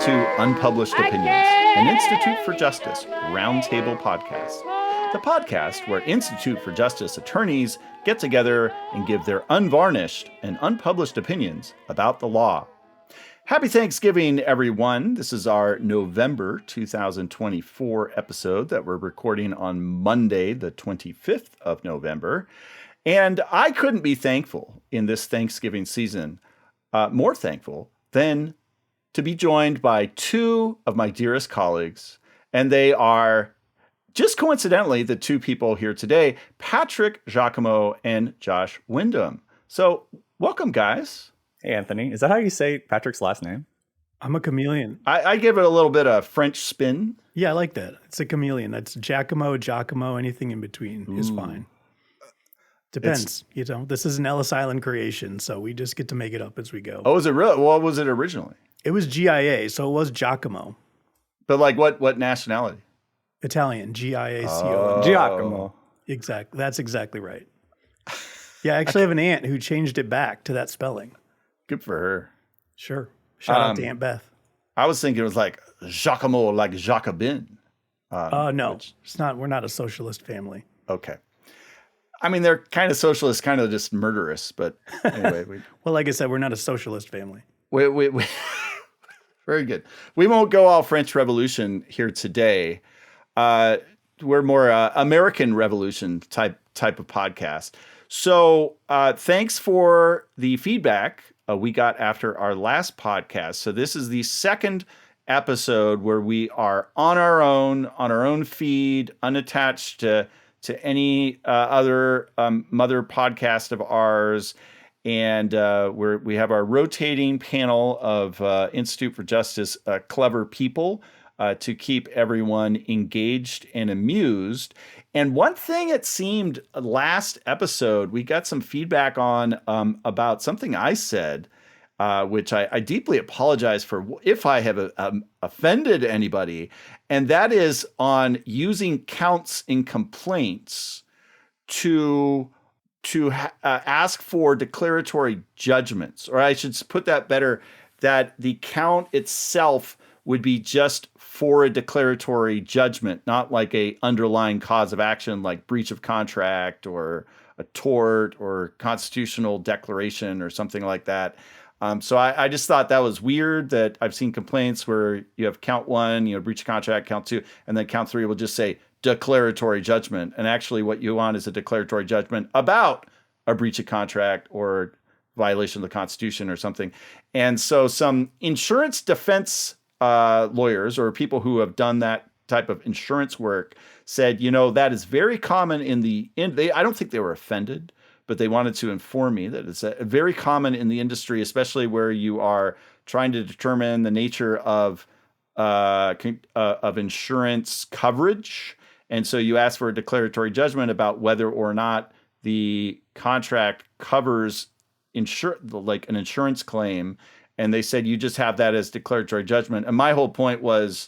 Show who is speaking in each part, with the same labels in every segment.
Speaker 1: to Unpublished Opinions, an Institute for Justice roundtable podcast. The podcast where Institute for Justice attorneys get together and give their unvarnished and unpublished opinions about the law. Happy Thanksgiving, everyone. This is our November 2024 episode that we're recording on Monday, the 25th of November. And I couldn't be thankful in this Thanksgiving season, more thankful than to be joined by two of my dearest colleagues. And they are, just coincidentally, the two people here today, Patrick Giacomo and Josh Wyndham. So welcome, guys.
Speaker 2: Hey, Anthony. Is that how you say Patrick's last name?
Speaker 3: I'm a chameleon.
Speaker 1: I give it a little bit of French spin.
Speaker 3: Yeah, I like that. It's a chameleon. That's Giacomo, anything in between is fine. Depends. This is an Ellis Island creation, so we just get to make it up as we go.
Speaker 1: Oh, is it really? What was it originally?
Speaker 3: It was GIA, so it was Giacomo.
Speaker 1: But like what nationality?
Speaker 3: Italian, Giaco.
Speaker 1: Oh.
Speaker 2: Giacomo.
Speaker 3: Exactly. That's exactly right. Yeah, I actually have an aunt who changed it back to that spelling.
Speaker 1: Good for her.
Speaker 3: Sure. Shout out to Aunt Beth.
Speaker 1: I was thinking it was like Giacomo, like Jacobin.
Speaker 3: No, it's not. We're not a socialist family.
Speaker 1: Okay. I mean, they're kind of socialist, kind of just murderous, but anyway.
Speaker 3: Well, like I said, we're not a socialist family.
Speaker 1: We very good. We won't go all French Revolution here today. We're more American Revolution type of podcast. So thanks for the feedback we got after our last podcast. So this is the second episode where we are on our own feed, unattached to any other mother podcast of ours. And we have our rotating panel of Institute for Justice clever people to keep everyone engaged and amused. And one thing it seemed last episode, we got some feedback on about something I said, which I deeply apologize for if I have offended anybody. And that is on using counts in complaints to ask for declaratory judgments, or I should put that better, that the count itself would be just for a declaratory judgment, not like a underlying cause of action like breach of contract or a tort or constitutional declaration or something like that. So I just thought that was weird that I've seen complaints where you have count one, breach of contract, count two, and then count three will just say declaratory judgment. And actually what you want is a declaratory judgment about a breach of contract or violation of the Constitution or something. And so some insurance defense lawyers or people who have done that type of insurance work said, that is very common I don't think they were offended, but they wanted to inform me that it's very common in the industry, especially where you are trying to determine the nature of insurance coverage. And so you ask for a declaratory judgment about whether or not the contract covers like an insurance claim. And they said, you just have that as declaratory judgment. And my whole point was,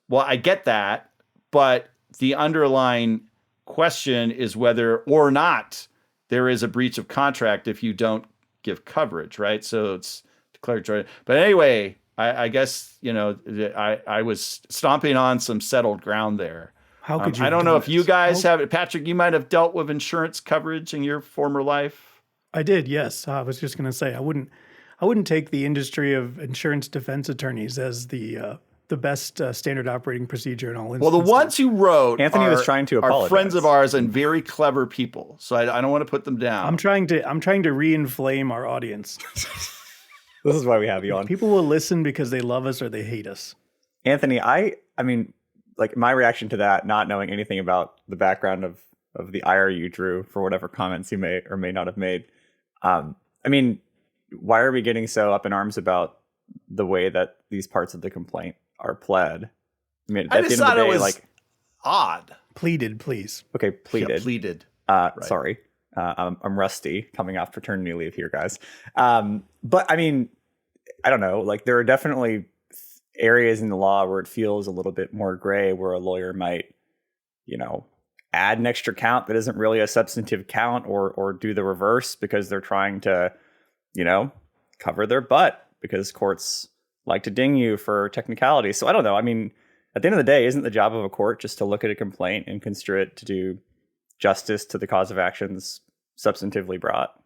Speaker 1: well, I get that, but the underlying question is whether or not there is a breach of contract if you don't give coverage, right? So it's declaratory. But anyway, I guess, I was stomping on some settled ground there.
Speaker 3: How could you?
Speaker 1: I don't know if you guys have it. Patrick, you might have dealt with insurance coverage in your former life.
Speaker 3: I did, yes. I was just going to say, I wouldn't take the industry of insurance defense attorneys as the best standard operating procedure in all instances.
Speaker 1: Well, the ones you wrote,
Speaker 2: Anthony was trying to apologize.
Speaker 1: Are friends of ours and very clever people. So I don't want to put them down.
Speaker 3: I'm trying to re-inflame our audience.
Speaker 2: This is why we have you on.
Speaker 3: People will listen because they love us or they hate us.
Speaker 2: Anthony, I mean, like my reaction to that, not knowing anything about the background of the ire you drew for whatever comments you may or may not have made. I mean, why are we getting so up in arms about the way that these parts of the complaint are pled? I mean,
Speaker 1: I just thought it was odd.
Speaker 3: Pleaded, please.
Speaker 2: Okay, pleaded.
Speaker 1: Yeah, pleaded.
Speaker 2: Right. Sorry. I'm rusty coming off paternity leave here, guys. But I mean, I don't know. Like there are definitely areas in the law where it feels a little bit more gray, where a lawyer might, add an extra count that isn't really a substantive count, or do the reverse because they're trying to, cover their butt because courts like to ding you for technicalities. So I don't know. I mean, at the end of the day, isn't the job of a court just to look at a complaint and construe it to do justice to the cause of actions substantively brought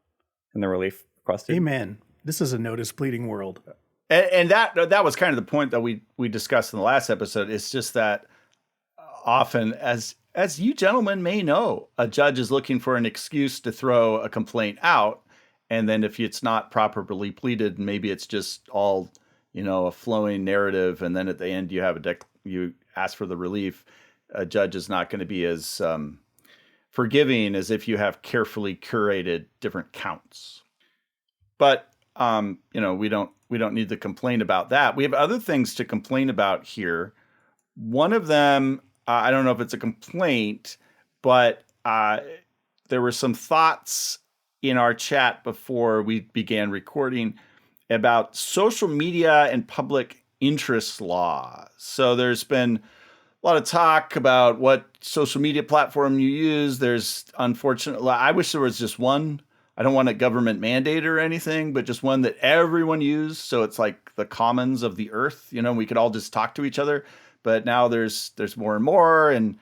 Speaker 2: and the relief requested?
Speaker 3: Amen. This is a notice pleading world.
Speaker 1: And that was kind of the point that we discussed in the last episode. It's just that often, as you gentlemen may know, a judge is looking for an excuse to throw a complaint out. And then if it's not properly pleaded, maybe it's just all, a flowing narrative. And then at the end, you have you ask for the relief. A judge is not going to be as forgiving as if you have carefully curated different counts. But we don't need to complain about that. We have other things to complain about here. One of them, I don't know if it's a complaint, but there were some thoughts in our chat before we began recording about social media and public interest law. So there's been a lot of talk about what social media platform you use. There's unfortunately, I wish there was just one. I don't want a government mandate or anything, but just one that everyone used. So it's like the commons of the earth, we could all just talk to each other. But now there's more and more. And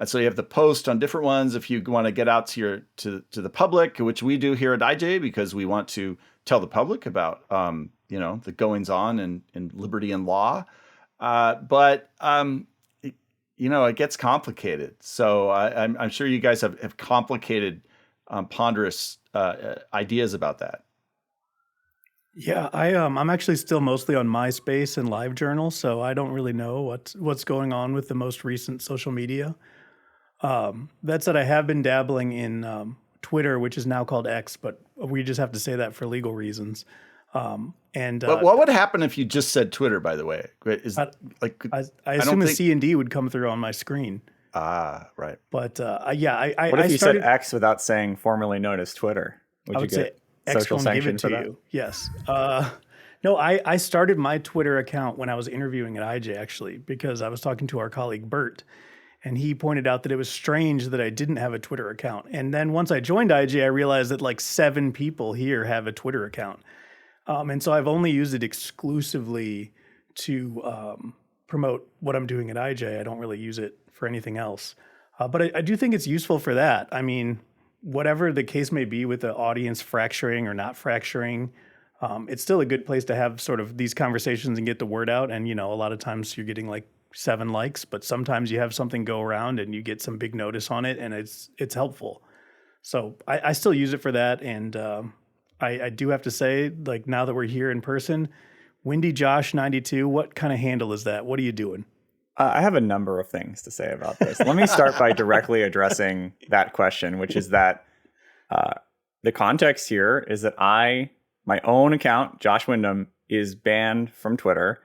Speaker 1: so you have to post on different ones if you want to get out to the public, which we do here at IJ because we want to tell the public about, the goings on in liberty and law. But it gets complicated. So I'm sure you guys have complicated, ponderous ideas about that.
Speaker 3: Yeah, I'm actually still mostly on MySpace and LiveJournal, so I don't really know what's going on with the most recent social media. That said, I have been dabbling in Twitter, which is now called X, but we just have to say that for legal reasons. But
Speaker 1: what would happen if you just said Twitter? By the way,
Speaker 3: I assume a C and D would come through on my screen.
Speaker 1: Right.
Speaker 3: But
Speaker 2: what if you said X without saying formerly known as Twitter?
Speaker 3: I would say X won't give it to you. Yes. No, I started my Twitter account when I was interviewing at IJ, actually, because I was talking to our colleague Bert, and he pointed out that it was strange that I didn't have a Twitter account. And then once I joined IJ, I realized that like 7 people here have a Twitter account. And so I've only used it exclusively to promote what I'm doing at IJ. I don't really use it for anything else. But I do think it's useful for that. I mean, whatever the case may be with the audience fracturing or not fracturing, it's still a good place to have sort of these conversations and get the word out. And, a lot of times you're getting like 7 likes, but sometimes you have something go around and you get some big notice on it, and it's helpful. So I still use it for that. And I do have to say, like, now that we're here in person, Windy Josh 92, what kind of handle is that? What are you doing?
Speaker 2: I have a number of things to say about this. Let me start by directly addressing that question, which is that the context here is that my own account, Josh Wyndham, is banned from Twitter,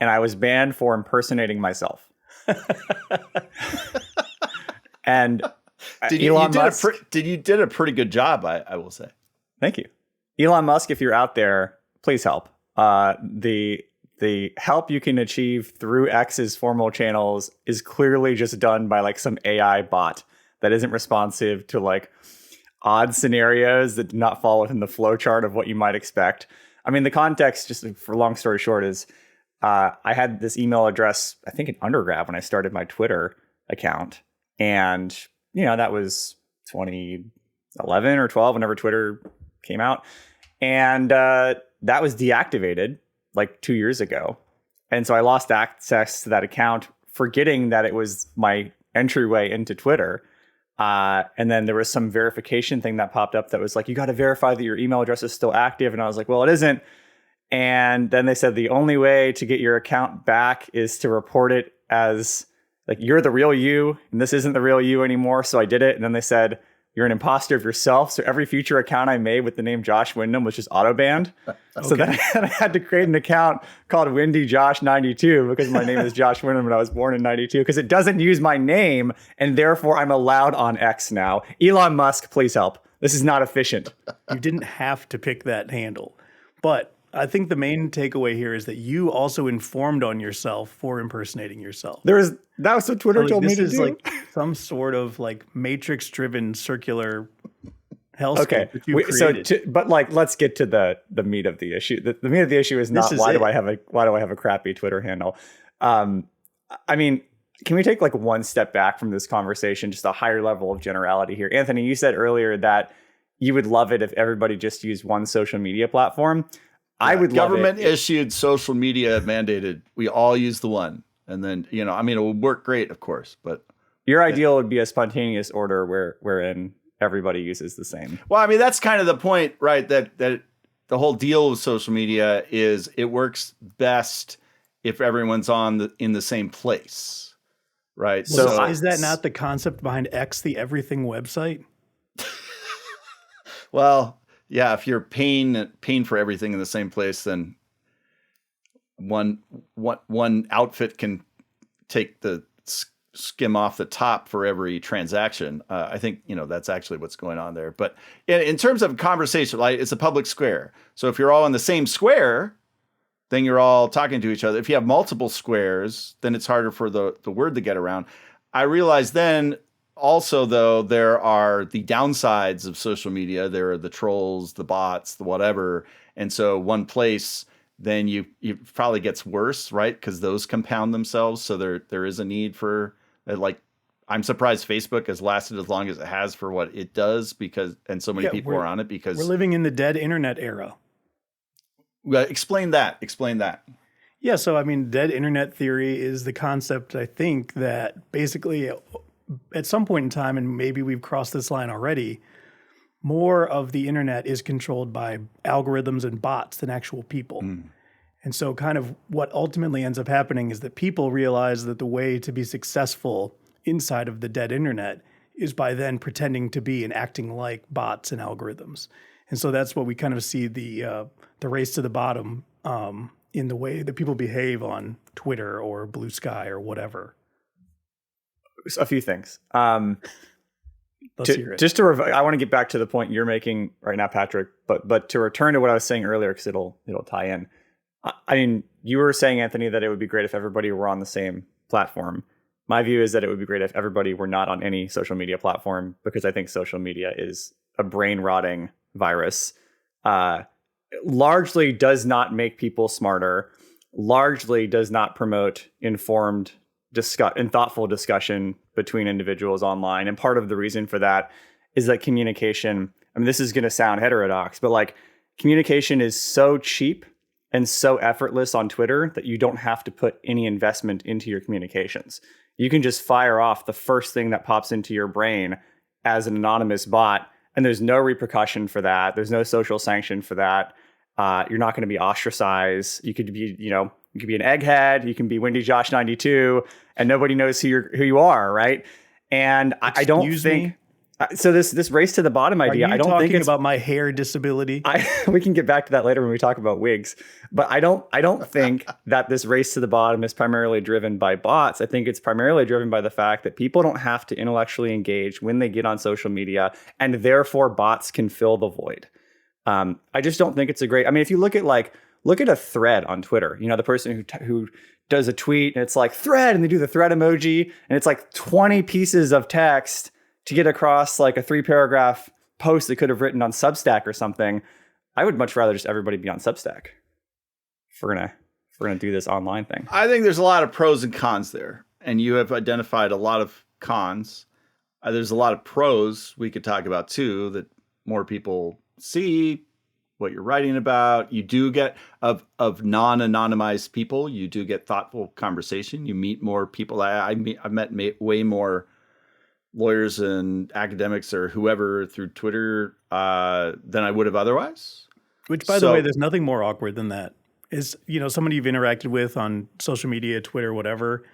Speaker 2: and I was banned for impersonating myself. And Elon Musk
Speaker 1: you did a pretty good job, I will say.
Speaker 2: Thank you. Elon Musk, if you're out there, please help. The help you can achieve through X's formal channels is clearly just done by like some AI bot that isn't responsive to like odd scenarios that do not fall within the flow chart of what you might expect. I mean, the context, just for long story short, is I had this email address, I think in undergrad when I started my Twitter account. And, that was 2011 or 12, whenever Twitter came out. And that was deactivated like 2 years ago. And so I lost access to that account, forgetting that it was my entryway into Twitter. And then there was some verification thing that popped up that was like, you got to verify that your email address is still active. And I was like, well, it isn't. And then they said the only way to get your account back is to report it as like, you're the real you, and this isn't the real you anymore. So I did it. And then they said, you're an imposter of yourself. So every future account I made with the name Josh Wyndham was just auto banned. Okay. So then I had to create an account called Windy Josh 92 because my name is Josh Wyndham and I was born in 92 because it doesn't use my name, and therefore I'm allowed on X now. Elon Musk, please help. This is not efficient.
Speaker 3: You didn't have to pick that handle, but I think the main takeaway here is that you also informed on yourself for impersonating yourself.
Speaker 2: That was what Twitter told me to do.
Speaker 3: This is like some sort of like matrix-driven circular hellscape
Speaker 2: Okay.
Speaker 3: that you created.
Speaker 2: But like, let's get to the meat of the issue. The meat of the issue is not why do I have a crappy Twitter handle. I mean, can we take like one step back from this conversation, just a higher level of generality here? Anthony, you said earlier that you would love it if everybody just used one social media platform. I would love it.
Speaker 1: Government issued social media mandated. We all use the one. And then, it would work great, of course. But
Speaker 2: your ideal would be a spontaneous order wherein everybody uses the same.
Speaker 1: Well, I mean, that's kind of the point, right? That the whole deal with social media is it works best if everyone's in the same place, right?
Speaker 3: Well, so is that not the concept behind X, the everything website?
Speaker 1: Well, yeah, if you're paying for everything in the same place, then one outfit can take the skim off the top for every transaction. I think, that's actually what's going on there. But in terms of conversation, like, it's a public square. So if you're all in the same square, then you're all talking to each other. If you have multiple squares, then it's harder for the word to get around. I realize then also, though, there are the downsides of social media. There are the trolls, the bots, the whatever. And so one place, then you probably gets worse, right? Because those compound themselves. So there is a need for, like, I'm surprised Facebook has lasted as long as it has for what it does, and so many people are on it because
Speaker 3: we're living in the dead internet era.
Speaker 1: Explain that.
Speaker 3: Yeah, so I mean, dead internet theory is the concept, I think, that basically at some point in time, and maybe we've crossed this line already, more of the internet is controlled by algorithms and bots than actual people. And so kind of what ultimately ends up happening is that people realize that the way to be successful inside of the dead internet is by then pretending to be and acting like bots and algorithms. And so that's what we kind of see the race to the bottom in the way that people behave on Twitter or Blue Sky or whatever.
Speaker 2: A few things.
Speaker 3: Let's hear it.
Speaker 2: I want to get back to the point you're making right now, Patrick, but to return to what I was saying earlier, because it'll tie in. I mean, you were saying, Anthony, that it would be great if everybody were on the same platform. My view is that it would be great if everybody were not on any social media platform, because I think social media is a brain-rotting virus. Largely does not make people smarter, largely does not promote informed and thoughtful discussion between individuals online. And part of the reason for that is that communication, I mean, this is going to sound heterodox, but like communication is so cheap and so effortless on Twitter that you don't have to put any investment into your communications. You can just fire off the first thing that pops into your brain as an anonymous bot, and there's no repercussion for that. There's no social sanction for that. You're not going to be ostracized. You could be, you could be an egghead. You can be Windy Josh 92, and nobody knows who you are, right? And I don't think. So this race to the bottom idea, I don't think it's
Speaker 3: about my hair disability.
Speaker 2: We can get back to that later when we talk about wigs. But I don't think that this race to the bottom is primarily driven by bots. I think it's primarily driven by the fact that people don't have to intellectually engage when they get on social media, and therefore bots can fill the void. I just don't think it's a great. I mean, if you look at a thread on Twitter, the person who does a tweet and it's like thread, and they do the thread emoji, and it's like 20 pieces of text to get across like a 3-paragraph post they could have written on Substack or something. I would much rather just everybody be on Substack. If we're gonna do this online thing.
Speaker 1: I think there's a lot of pros and cons there, and you have identified a lot of cons. There's a lot of pros we could talk about too, that more people see what you're writing about. You do get of non-anonymized people. You do get thoughtful conversation. You meet more people. I've met way more lawyers and academics or whoever through Twitter than I would have otherwise.
Speaker 3: Which, by the way, there's nothing more awkward than that. Is somebody you've interacted with on social media, Twitter, whatever,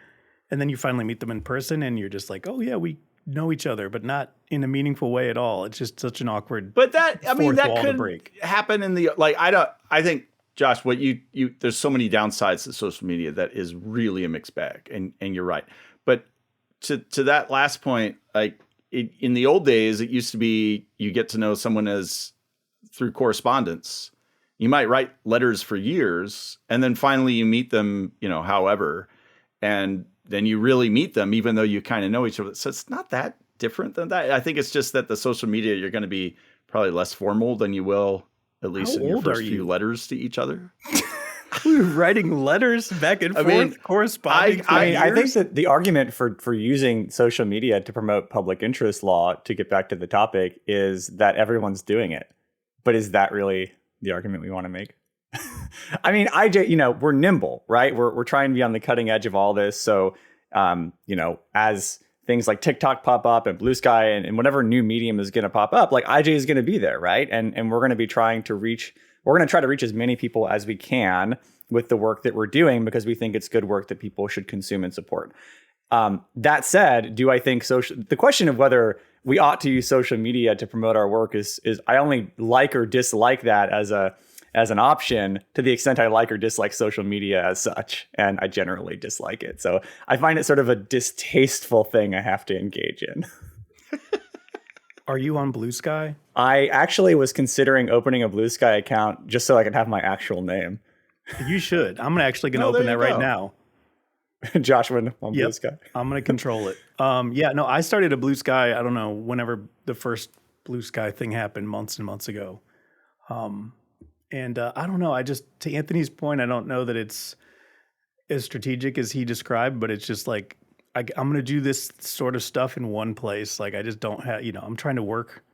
Speaker 3: and then you finally meet them in person, and you're just like, oh yeah, we know each other, but not in a meaningful way at all. It's just such an awkward.
Speaker 1: But that could happen in the I think, Josh, what you there's so many downsides to social media that is really a mixed bag, and you're right. But to that last point, like in the old days, it used to be you get to know someone as through correspondence. You might write letters for years, and then finally you meet them, however, and then you really meet them, even though you kind of know each other. So it's not that different than that. I think it's just that the social media, you're going to be probably less formal than you will, at least
Speaker 3: How
Speaker 1: in your
Speaker 3: old
Speaker 1: first
Speaker 3: are
Speaker 1: few
Speaker 3: you?
Speaker 1: letters to each other.
Speaker 3: We were writing letters back and forth,
Speaker 1: mean,
Speaker 3: corresponding for years.
Speaker 2: I think that the argument for using social media to promote public interest law, to get back to the topic, is that everyone's doing it. But is that really the argument we want to make? I mean, IJ, we're nimble, right? We're trying to be on the cutting edge of all this. So, as things like TikTok pop up and Blue Sky and whatever new medium is going to pop up, like IJ is going to be there, right? And we're going to be trying to reach. We're going to try to reach as many people as we can with the work that we're doing, because we think it's good work that people should consume and support. That said, do I think the question of whether we ought to use social media to promote our work is I only like or dislike that as an option to the extent I like or dislike social media as such. And I generally dislike it. So I find it sort of a distasteful thing I have to engage in.
Speaker 3: Are you on Blue Sky?
Speaker 2: I actually was considering opening a Blue Sky account just so I could have my actual name.
Speaker 3: You should. I'm actually going to open that right now.
Speaker 2: Joshua on Blue Sky.
Speaker 3: I'm going to control it. I started a Blue Sky, I don't know, whenever the first Blue Sky thing happened months and months ago. I don't know. To Anthony's point, I don't know that it's as strategic as he described, but it's just like, I'm going to do this sort of stuff in one place. Like, I just don't have, I'm trying to work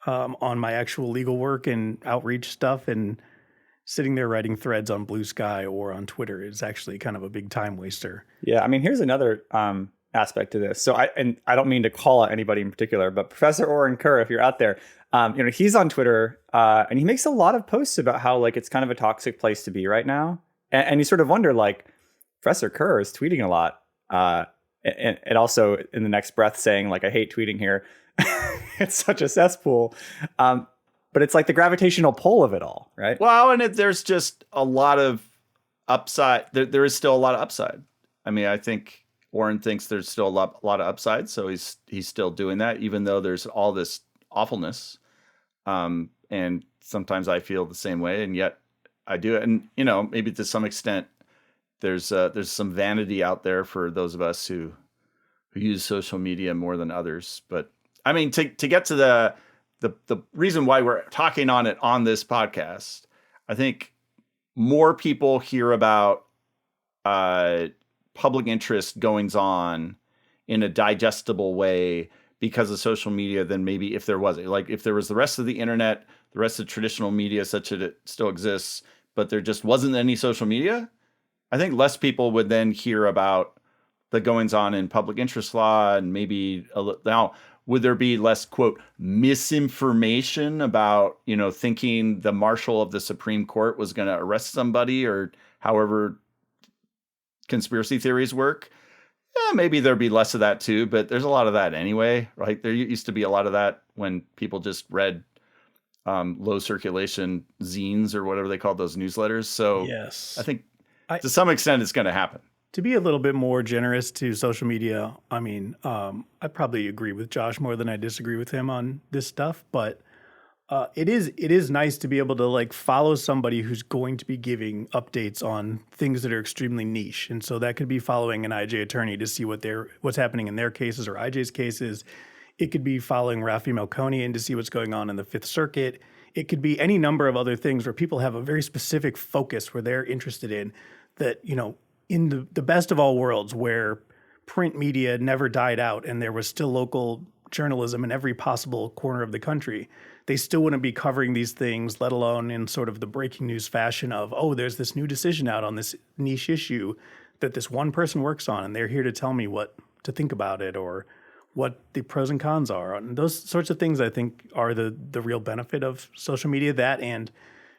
Speaker 3: on my actual legal work and outreach stuff, and sitting there writing threads on Blue Sky or on Twitter is actually kind of a big time waster.
Speaker 2: Yeah. I mean, here's another aspect to this. So I don't mean to call out anybody in particular, but Professor Oren Kerr, if you're out there, he's on Twitter and he makes a lot of posts about how like it's kind of a toxic place to be right now. And you sort of wonder, like, Professor Kerr is tweeting a lot. And also in the next breath saying, like, I hate tweeting here. It's such a cesspool. But it's like the gravitational pull of it all, right?
Speaker 1: Well, and there's just a lot of upside. There is still a lot of upside. I mean, I think Warren thinks there's still a lot of upside, so he's still doing that, even though there's all this awfulness. And sometimes I feel the same way, and yet I do it. And maybe to some extent, there's some vanity out there for those of us who use social media more than others. But I mean, to get to the reason why we're talking on it on this podcast, I think more people hear about public interest goings on in a digestible way because of social media than maybe if there wasn't. Like, if there was the rest of the internet, the rest of traditional media such that it still exists, but there just wasn't any social media, I think less people would then hear about the goings on in public interest law, and maybe now would there be less, quote, misinformation about, thinking the marshal of the Supreme Court was going to arrest somebody, or however conspiracy theories work? Yeah, maybe there'd be less of that too, but there's a lot of that anyway, right? There used to be a lot of that when people just read low circulation zines or whatever they called those newsletters. So
Speaker 3: yes,
Speaker 1: I think to some extent it's going to happen.
Speaker 3: To be a little bit more generous to social media, I mean, I probably agree with Josh more than I disagree with him on this stuff, but it is nice to be able to like follow somebody who's going to be giving updates on things that are extremely niche. And so that could be following an IJ attorney to see what's happening in their cases or IJ's cases. It could be following Rafi Melkonian to see what's going on in the Fifth Circuit. It could be any number of other things where people have a very specific focus where they're interested in that, in the best of all worlds, where print media never died out and there was still local journalism in every possible corner of the country, they still wouldn't be covering these things, let alone in sort of the breaking news fashion of, oh, there's this new decision out on this niche issue that this one person works on, and they're here to tell me what to think about it or what the pros and cons are. And those sorts of things, I think, are the real benefit of social media, that and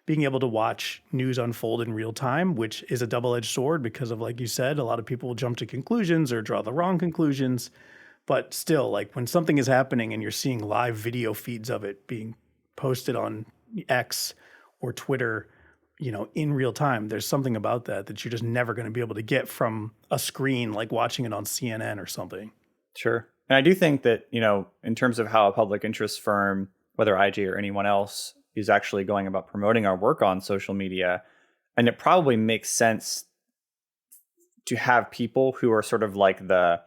Speaker 3: being able to watch news unfold in real time, which is a double-edged sword because of, like you said, a lot of people will jump to conclusions or draw the wrong conclusions. But still, like when something is happening and you're seeing live video feeds of it being posted on X or Twitter, in real time, there's something about that you're just never going to be able to get from a screen, like watching it on CNN or something.
Speaker 2: Sure. And I do think that, in terms of how a public interest firm, whether IJ or anyone else, is actually going about promoting our work on social media, and it probably makes sense to have people who are sort of like the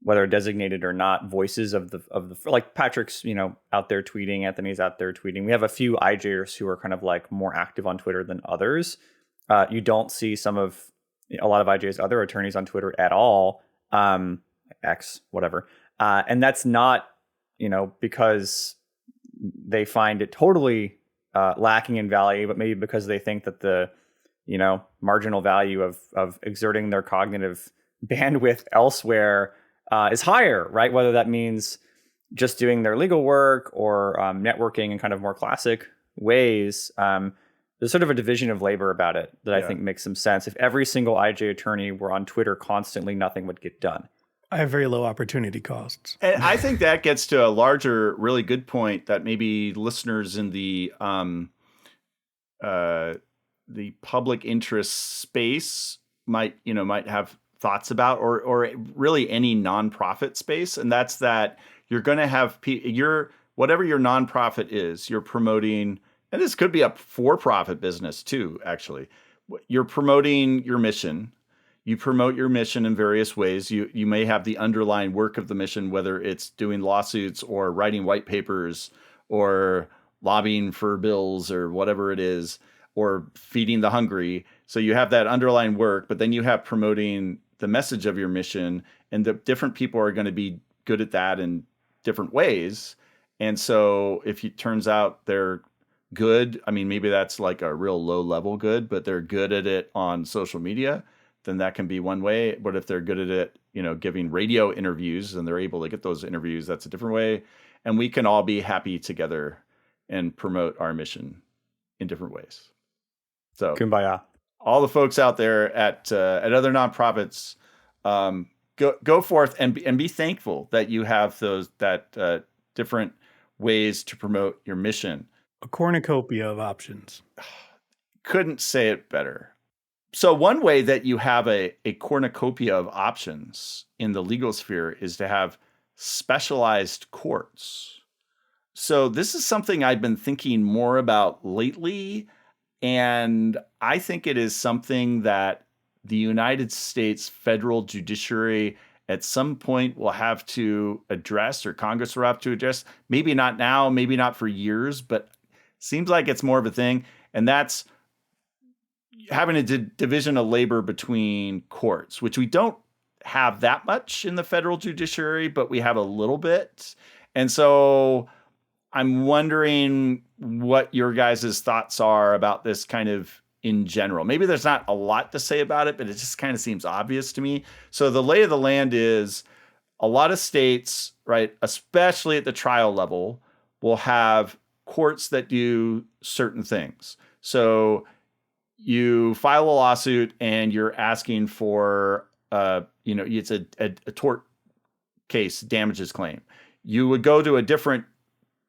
Speaker 2: whether designated or not, voices of the like Patrick's, out there tweeting, Anthony's out there tweeting. We have a few IJers who are kind of like more active on Twitter than others. You don't see a lot of IJ's other attorneys on Twitter at all. X, whatever. And that's not, because they find it totally lacking in value, but maybe because they think that the, marginal value of exerting their cognitive bandwidth elsewhere is higher, right? Whether that means just doing their legal work or networking in kind of more classic ways. There's sort of a division of labor about it that I think makes some sense. If every single IJ attorney were on Twitter constantly, nothing would get done.
Speaker 3: I have very low opportunity costs.
Speaker 1: And I think that gets to a larger, really good point that maybe listeners in the public interest space might have thoughts about, or really any nonprofit space. And that's that you're going to have whatever your nonprofit is, you're promoting, and this could be a for-profit business too, actually. You're promoting your mission. You promote your mission in various ways. You may have the underlying work of the mission, whether it's doing lawsuits or writing white papers or lobbying for bills or whatever it is, or feeding the hungry. So you have that underlying work, but then you have promoting the message of your mission, and the different people are going to be good at that in different ways. And so if it turns out they're good, I mean, maybe that's like a real low level good, but they're good at it on social media, then that can be one way. But if they're good at it, giving radio interviews and they're able to get those interviews, that's a different way. And we can all be happy together and promote our mission in different ways. So
Speaker 2: kumbaya.
Speaker 1: All the folks out there at other nonprofits, go forth and be thankful that you have those different ways to promote your mission.
Speaker 3: A cornucopia of options.
Speaker 1: Couldn't say it better. So one way that you have a cornucopia of options in the legal sphere is to have specialized courts. So this is something I've been thinking more about lately, and I think it is something that the United States federal judiciary at some point will have to address, or Congress will have to address. Maybe not now, maybe not for years, but seems like it's more of a thing. And that's having a division of labor between courts, which we don't have that much in the federal judiciary, but we have a little bit. And so I'm wondering what your guys' thoughts are about this kind of in general. Maybe there's not a lot to say about it, but it just kind of seems obvious to me. So the lay of the land is a lot of states, right, especially at the trial level, will have courts that do certain things. So you file a lawsuit and you're asking for, it's a tort case, damages claim. You would go to a different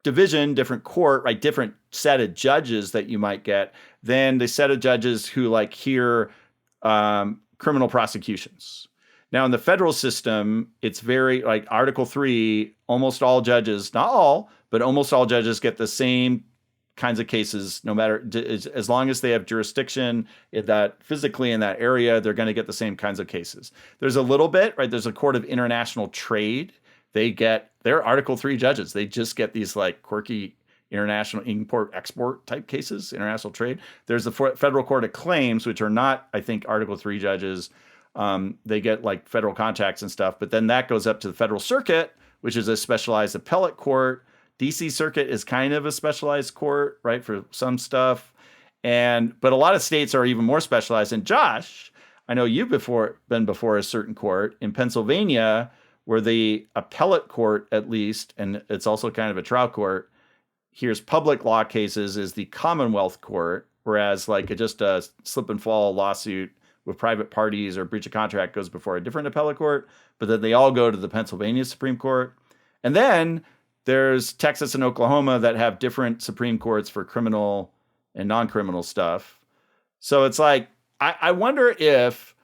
Speaker 1: division, different court, right? Different set of judges that you might get than the set of judges who hear criminal prosecutions. Now in the federal system, it's very like Article 3, almost all judges, not all, but almost all judges get the same kinds of cases, no matter, as long as they have jurisdiction physically in that area, they're going to get the same kinds of cases. There's a little bit, right? There's a court of international trade. They're Article 3 judges. They just get these quirky international import-export type cases, international trade. There's the Federal Court of Claims, which are not, I think, Article 3 judges. They get federal contracts and stuff, but then that goes up to the Federal Circuit, which is a specialized appellate court. DC Circuit is kind of a specialized court, right, for some stuff. But a lot of states are even more specialized. And Josh, I know you've been before a certain court in Pennsylvania, where the appellate court, at least, and it's also kind of a trial court, hears public law cases, is the Commonwealth Court, whereas just a slip and fall lawsuit with private parties or breach of contract goes before a different appellate court, but then they all go to the Pennsylvania Supreme Court. And then there's Texas and Oklahoma that have different Supreme Courts for criminal and non-criminal stuff. So it's I wonder if,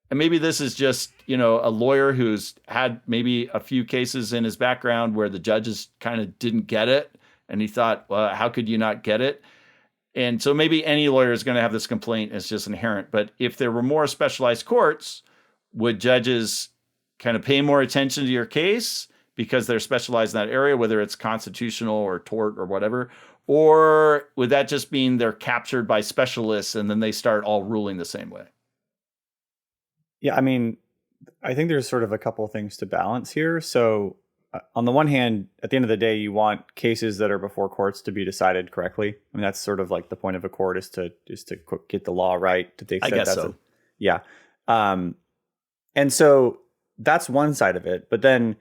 Speaker 1: and maybe this is just, a lawyer who's had maybe a few cases in his background where the judges kind of didn't get it. And he thought, well, how could you not get it? And so maybe any lawyer is going to have this complaint. It's just inherent. But if there were more specialized courts, would judges kind of pay more attention to your case because they're specialized in that area, whether it's constitutional or tort or whatever? Or would that just mean they're captured by specialists and then they start all ruling the same way?
Speaker 2: Yeah, I mean, I think there's sort of a couple of things to balance here. So on the one hand, at the end of the day, you want cases that are before courts to be decided correctly. I mean, that's sort of like the point of a court is to get the law right. To the extent
Speaker 1: I guess so.
Speaker 2: Yeah. And so that's one side of it. But then,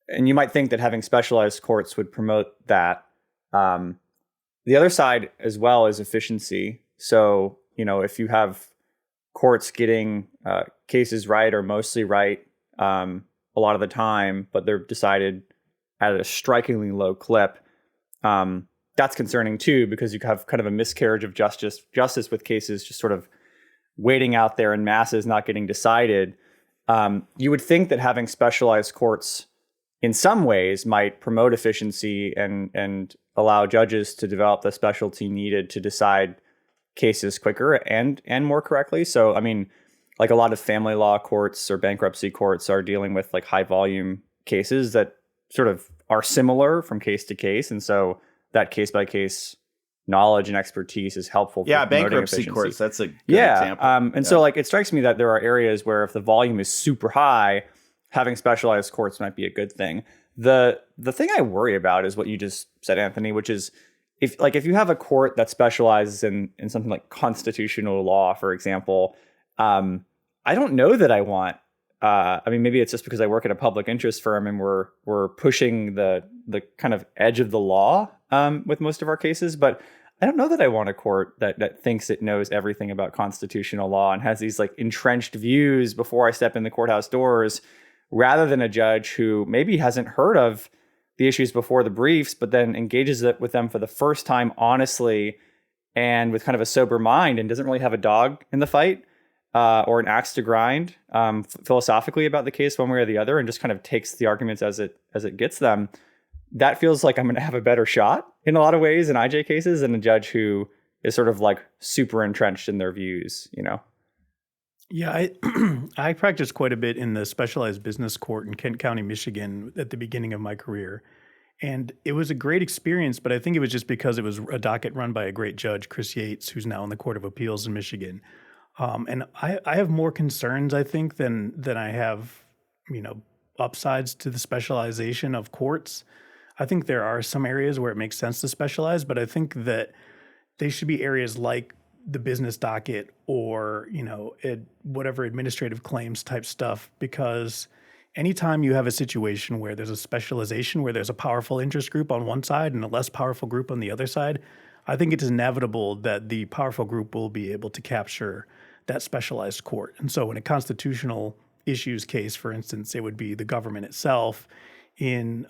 Speaker 2: and you might think that having specialized courts would promote that. The other side as well is efficiency. So, if you have courts getting cases right or mostly right a lot of the time, but they're decided at a strikingly low clip, that's concerning too, because you have kind of a miscarriage of justice with cases just sort of waiting out there in masses, not getting decided. You would think that having specialized courts in some ways might promote efficiency and allow judges to develop the specialty needed to decide cases quicker and more correctly. So, I mean, like a lot of family law courts or bankruptcy courts are dealing with like high volume cases that sort of are similar from case to case. And so that case by case knowledge and expertise is helpful.
Speaker 1: Yeah,
Speaker 2: for promoting
Speaker 1: bankruptcy
Speaker 2: efficiency.
Speaker 1: courts. That's a good example.
Speaker 2: And so like it strikes me that there are areas where if the volume is super high, having specialized courts might be a good thing. The thing I worry about is what you just said, Anthony, which is if you have a court that specializes in something like constitutional law, for example, I don't know that I want. I mean, maybe it's just because I work at a public interest firm and we're pushing the kind of edge of the law with most of our cases, but I don't know that I want a court that thinks it knows everything about constitutional law and has these like entrenched views before I step in the courthouse doors, rather than a judge who maybe hasn't heard of the issues before the briefs, but then engages with them for the first time honestly and with kind of a sober mind and doesn't really have a dog in the fight or an axe to grind philosophically about the case one way or the other, and just kind of takes the arguments as it gets them. That feels like I'm going to have a better shot in a lot of ways in IJ cases than a judge who is sort of like super entrenched in their views,
Speaker 3: Yeah, I practiced quite a bit in the specialized business court in Kent County, Michigan at the beginning of my career. And it was a great experience, but I think it was just because it was a docket run by a great judge, Chris Yates, who's now in the Court of Appeals in Michigan. And I have more concerns, I think, than I have, upsides to the specialization of courts. I think there are some areas where it makes sense to specialize, but I think that they should be areas like the business docket or, whatever administrative claims type stuff, because anytime you have a situation where there's a specialization, where there's a powerful interest group on one side and a less powerful group on the other side, I think it is inevitable that the powerful group will be able to capture that specialized court. And so in a constitutional issues case, for instance, it would be the government itself. In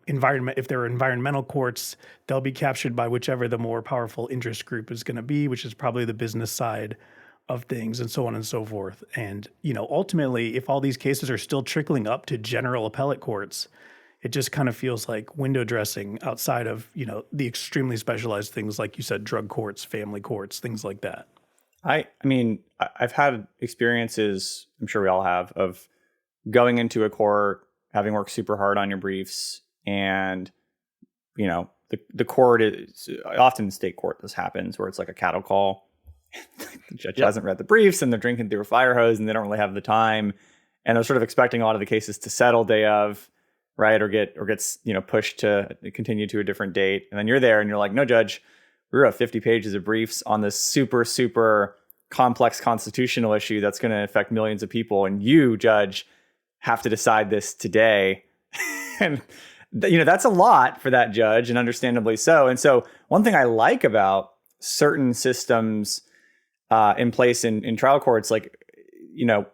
Speaker 3: environment, if there are environmental courts, they'll be captured by whichever the more powerful interest group is going to be, which is probably the business side of things, and so on and so forth. And ultimately, if all these cases are still trickling up to general appellate courts, it just kind of feels like window dressing outside of the extremely specialized things like you said, drug courts, family courts, things like that.
Speaker 2: I mean, I've had experiences, I'm sure we all have, of going into a court, having worked super hard on your briefs, and the court is often in state court. This happens where it's like a cattle call. The judge hasn't read the briefs and they're drinking through a fire hose and they don't really have the time, and they're sort of expecting a lot of the cases to settle day of, right, or gets pushed to continue to a different date, and then you're there and you're like, no, judge, we wrote 50 pages of briefs on this super super complex constitutional issue that's going to affect millions of people, and you, judge, have to decide this today. And that's a lot for that judge, and understandably so. And so one thing I like about certain systems in place in trial courts, like,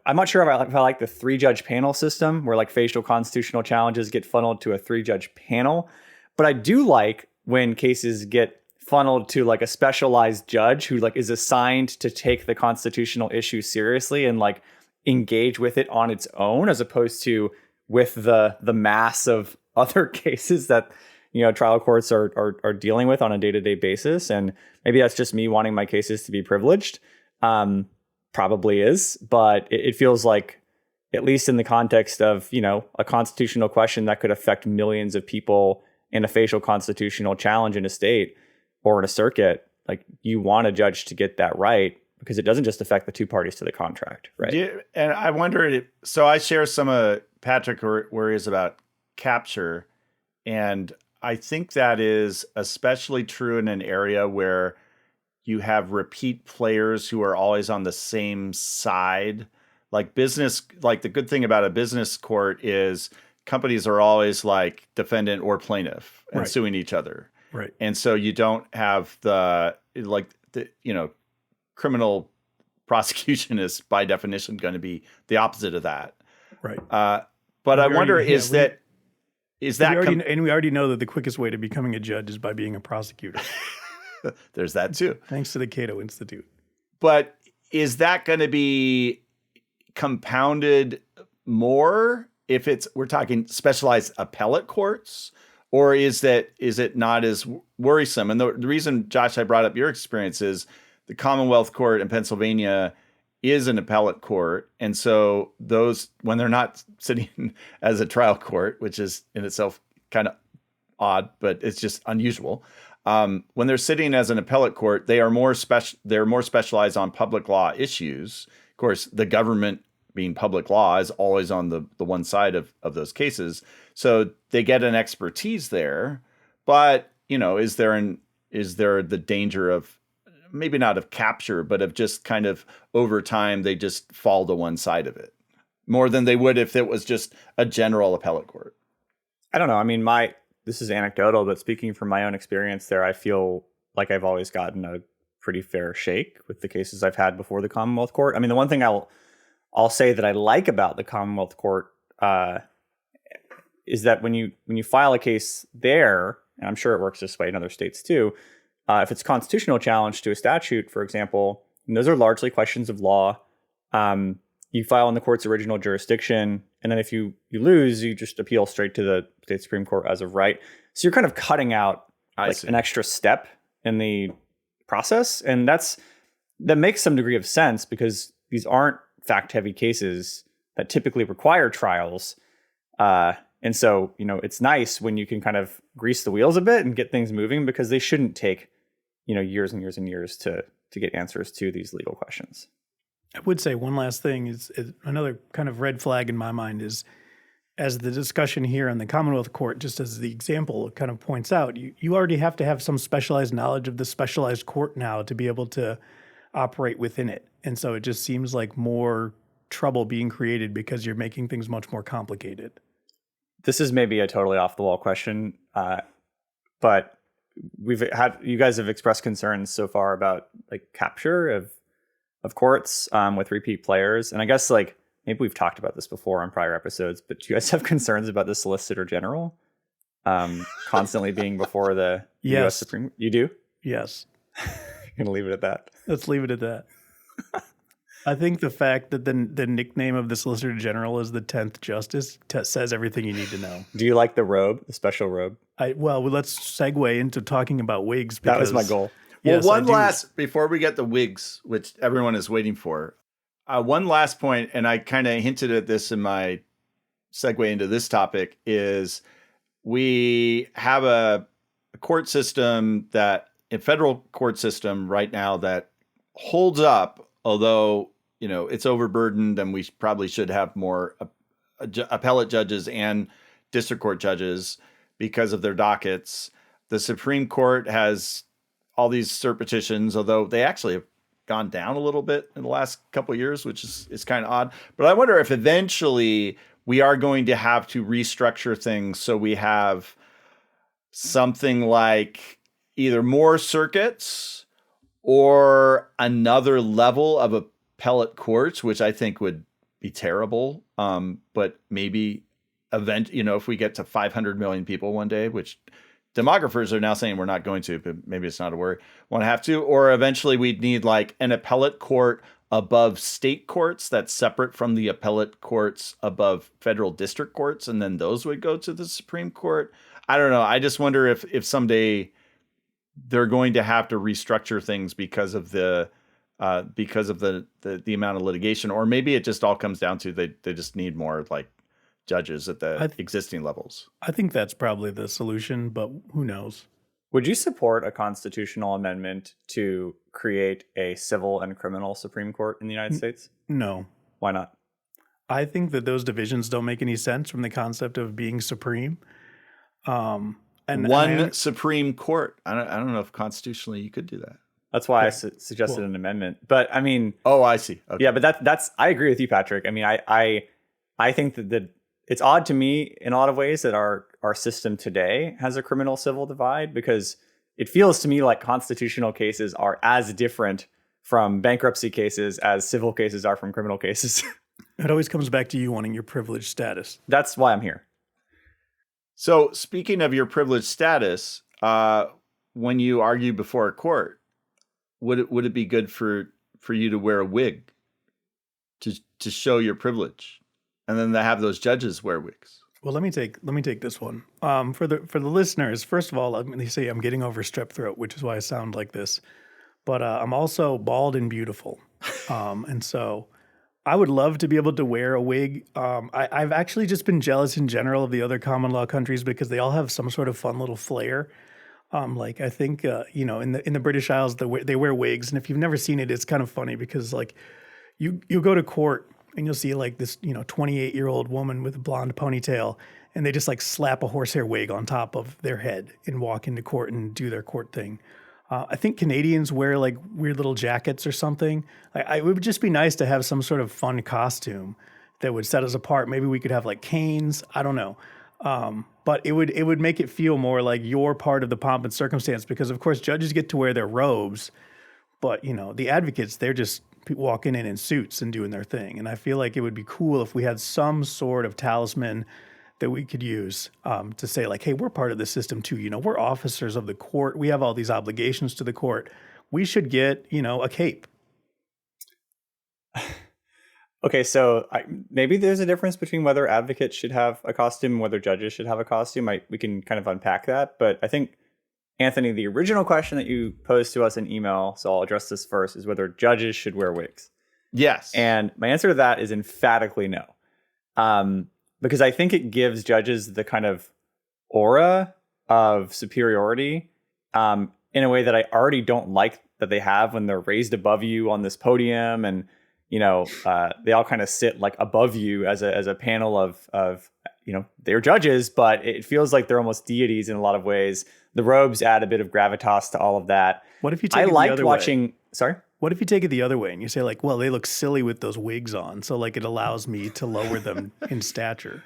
Speaker 2: I'm not sure if I like the 3-judge panel system where like facial constitutional challenges get funneled to a 3-judge panel, but I do like when cases get funneled to like a specialized judge who like is assigned to take the constitutional issue seriously and like engage with it on its own, as opposed to with the mass of other cases that trial courts are dealing with on a day-to-day basis. And maybe that's just me wanting my cases to be privileged. Probably is, but it feels like at least in the context of, a constitutional question that could affect millions of people in a facial constitutional challenge in a state or in a circuit, like you want a judge to get that right because it doesn't just affect the two parties to the contract, right?
Speaker 1: And I wonder, so I share some of Patrick worries about capture, and I think that is especially true in an area where you have repeat players who are always on the same side. Like the good thing about a business court is companies are always like defendant or plaintiff and suing each other.
Speaker 3: Right.
Speaker 1: And so you don't have criminal prosecution is by definition going to be the opposite of that.
Speaker 3: Right.
Speaker 1: But I wonder, we
Speaker 3: already know that the quickest way to becoming a judge is by being a prosecutor.
Speaker 1: There's that too.
Speaker 3: Thanks to the Cato Institute.
Speaker 1: But is that going to be compounded more if we're talking specialized appellate courts, or is it not as worrisome? And the reason, Josh, I brought up your experience is the Commonwealth Court in Pennsylvania is an appellate court. And so those, when they're not sitting as a trial court, which is in itself kind of odd, but it's just unusual. When they're sitting as an appellate court, they are more specialized on public law issues. Of course, the government being public law is always on the one side of those cases. So they get an expertise there, but is there the danger of maybe not of capture, but of just kind of over time, they just fall to one side of it more than they would if it was just a general appellate court?
Speaker 2: I don't know. I mean, this is anecdotal, but speaking from my own experience there, I feel like I've always gotten a pretty fair shake with the cases I've had before the Commonwealth Court. I mean, the one thing I'll say that I like about the Commonwealth Court is that when you file a case there, and I'm sure it works this way in other states too, if it's a constitutional challenge to a statute, for example, and those are largely questions of law, you file in the court's original jurisdiction, and then if you lose, you just appeal straight to the state Supreme Court as of right. So you're kind of cutting out an extra step in the process, and that makes some degree of sense because these aren't fact-heavy cases that typically require trials. And so, it's nice when you can kind of grease the wheels a bit and get things moving because they shouldn't take, years and years and years to get answers to these legal questions.
Speaker 3: I would say one last thing is another kind of red flag in my mind is, as the discussion here in the Commonwealth Court, just as the example kind of points out, you already have to have some specialized knowledge of the specialized court now to be able to operate within it. And so it just seems like more trouble being created because you're making things much more complicated.
Speaker 2: This is maybe a totally off the wall question, but you guys have expressed concerns so far about like capture of courts with repeat players. And I guess maybe we've talked about this before on prior episodes, but do you guys have concerns about the Solicitor General constantly being before the U.S. Supreme? You do?
Speaker 3: Yes.
Speaker 2: You're going to leave it at that?
Speaker 3: Let's leave it at that. I think the fact that the nickname of the Solicitor General is the 10th Justice says everything you need to know.
Speaker 2: Do you like the robe, the special robe?
Speaker 3: Well, let's segue into talking about wigs.
Speaker 2: That was my goal.
Speaker 1: Well, one last, before we get the wigs, which everyone is waiting for, one last point, and I kind of hinted at this in my segue into this topic, is we have a court system a federal court system right now that holds up, although, it's overburdened and we probably should have more appellate judges and district court judges because of their dockets. The Supreme Court has all these cert petitions, although they actually have gone down a little bit in the last couple of years, which is kind of odd. But I wonder if eventually we are going to have to restructure things so we have something like either more circuits or another level of appellate courts, which I think would be terrible. But maybe if we get to 500 million people one day, which demographers are now saying we're not going to, but maybe it's not a worry, won't have to, or eventually we'd need like an appellate court above state courts that's separate from the appellate courts above federal district courts. And then those would go to the Supreme Court. I don't know. I just wonder if someday they're going to have to restructure things because of the because of the amount of litigation, or maybe it just all comes down to they just need more like judges at the existing levels.
Speaker 3: I think that's probably the solution, but who knows?
Speaker 2: Would you support a constitutional amendment to create a civil and criminal Supreme Court in the United States?
Speaker 3: No.
Speaker 2: Why not?
Speaker 3: I think that those divisions don't make any sense from the concept of being supreme. And
Speaker 1: Supreme Court. I don't know if constitutionally you could do that.
Speaker 2: That's why I suggested an amendment. But I mean,
Speaker 1: oh, I see. Okay.
Speaker 2: Yeah, but that's I agree with you, Patrick. I mean, I think that it's odd to me in a lot of ways that our system today has a criminal civil divide, because it feels to me like constitutional cases are as different from bankruptcy cases as civil cases are from criminal cases.
Speaker 3: It always comes back to you wanting your privileged status.
Speaker 2: That's why I'm here.
Speaker 1: So speaking of your privileged status, when you argue before a court, would it be good for you to wear a wig to show your privilege, and then to have those judges wear wigs?
Speaker 3: Well, let me take this one. For the listeners, first of all, let me say I'm getting over strep throat, which is why I sound like this. But I'm also bald and beautiful, and so I would love to be able to wear a wig. I've actually just been jealous in general of the other common law countries because they all have some sort of fun little flair. Like I think in the British Isles they wear wigs, and if you've never seen it, it's kind of funny because like you go to court and you'll see like this 28-year-old woman with a blonde ponytail, and they just like slap a horsehair wig on top of their head and walk into court and do their court thing. I think Canadians wear like weird little jackets or something. It would just be nice to have some sort of fun costume that would set us apart. Maybe we could have like canes. I don't know. But it would make it feel more like you're part of the pomp and circumstance, because of course judges get to wear their robes, but the advocates, they're just walking in suits and doing their thing. And I feel like it would be cool if we had some sort of talisman that we could use to say like, hey, we're part of the system too. We're officers of the court. We have all these obligations to the court. We should get, a cape.
Speaker 2: Okay, so maybe there's a difference between whether advocates should have a costume and whether judges should have a costume. We can kind of unpack that. But I think, Anthony, the original question that you posed to us in email, so I'll address this first, is whether judges should wear wigs.
Speaker 1: Yes.
Speaker 2: And my answer to that is emphatically no. Because I think it gives judges the kind of aura of superiority in a way that I already don't like that they have when they're raised above you on this podium, and they all kind of sit like above you as a panel of they're judges, but it feels like they're almost deities in a lot of ways. The robes add a bit of gravitas to all of that.
Speaker 3: What if you take it the other way?
Speaker 2: Sorry?
Speaker 3: What if you take it the other way and you say like, well, they look silly with those wigs on, so like it allows me to lower them in stature.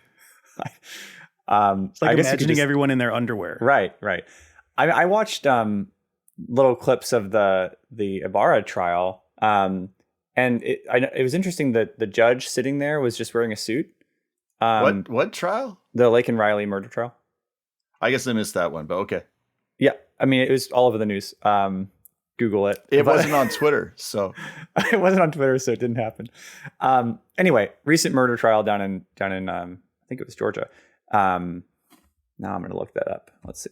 Speaker 3: It's like imagining everyone in their underwear.
Speaker 2: Right. I watched little clips of the Ibarra trial, and it was interesting that the judge sitting there was just wearing a suit.
Speaker 1: What trial?
Speaker 2: The Lake and Riley murder trial.
Speaker 1: I guess I missed that one, but okay.
Speaker 2: Yeah, I mean, it was all over the news. Google it.
Speaker 1: It wasn't on Twitter, so
Speaker 2: it wasn't on Twitter, so it didn't happen. Anyway, recent murder trial down in I think it was Georgia. Now I'm going to look that up. Let's see.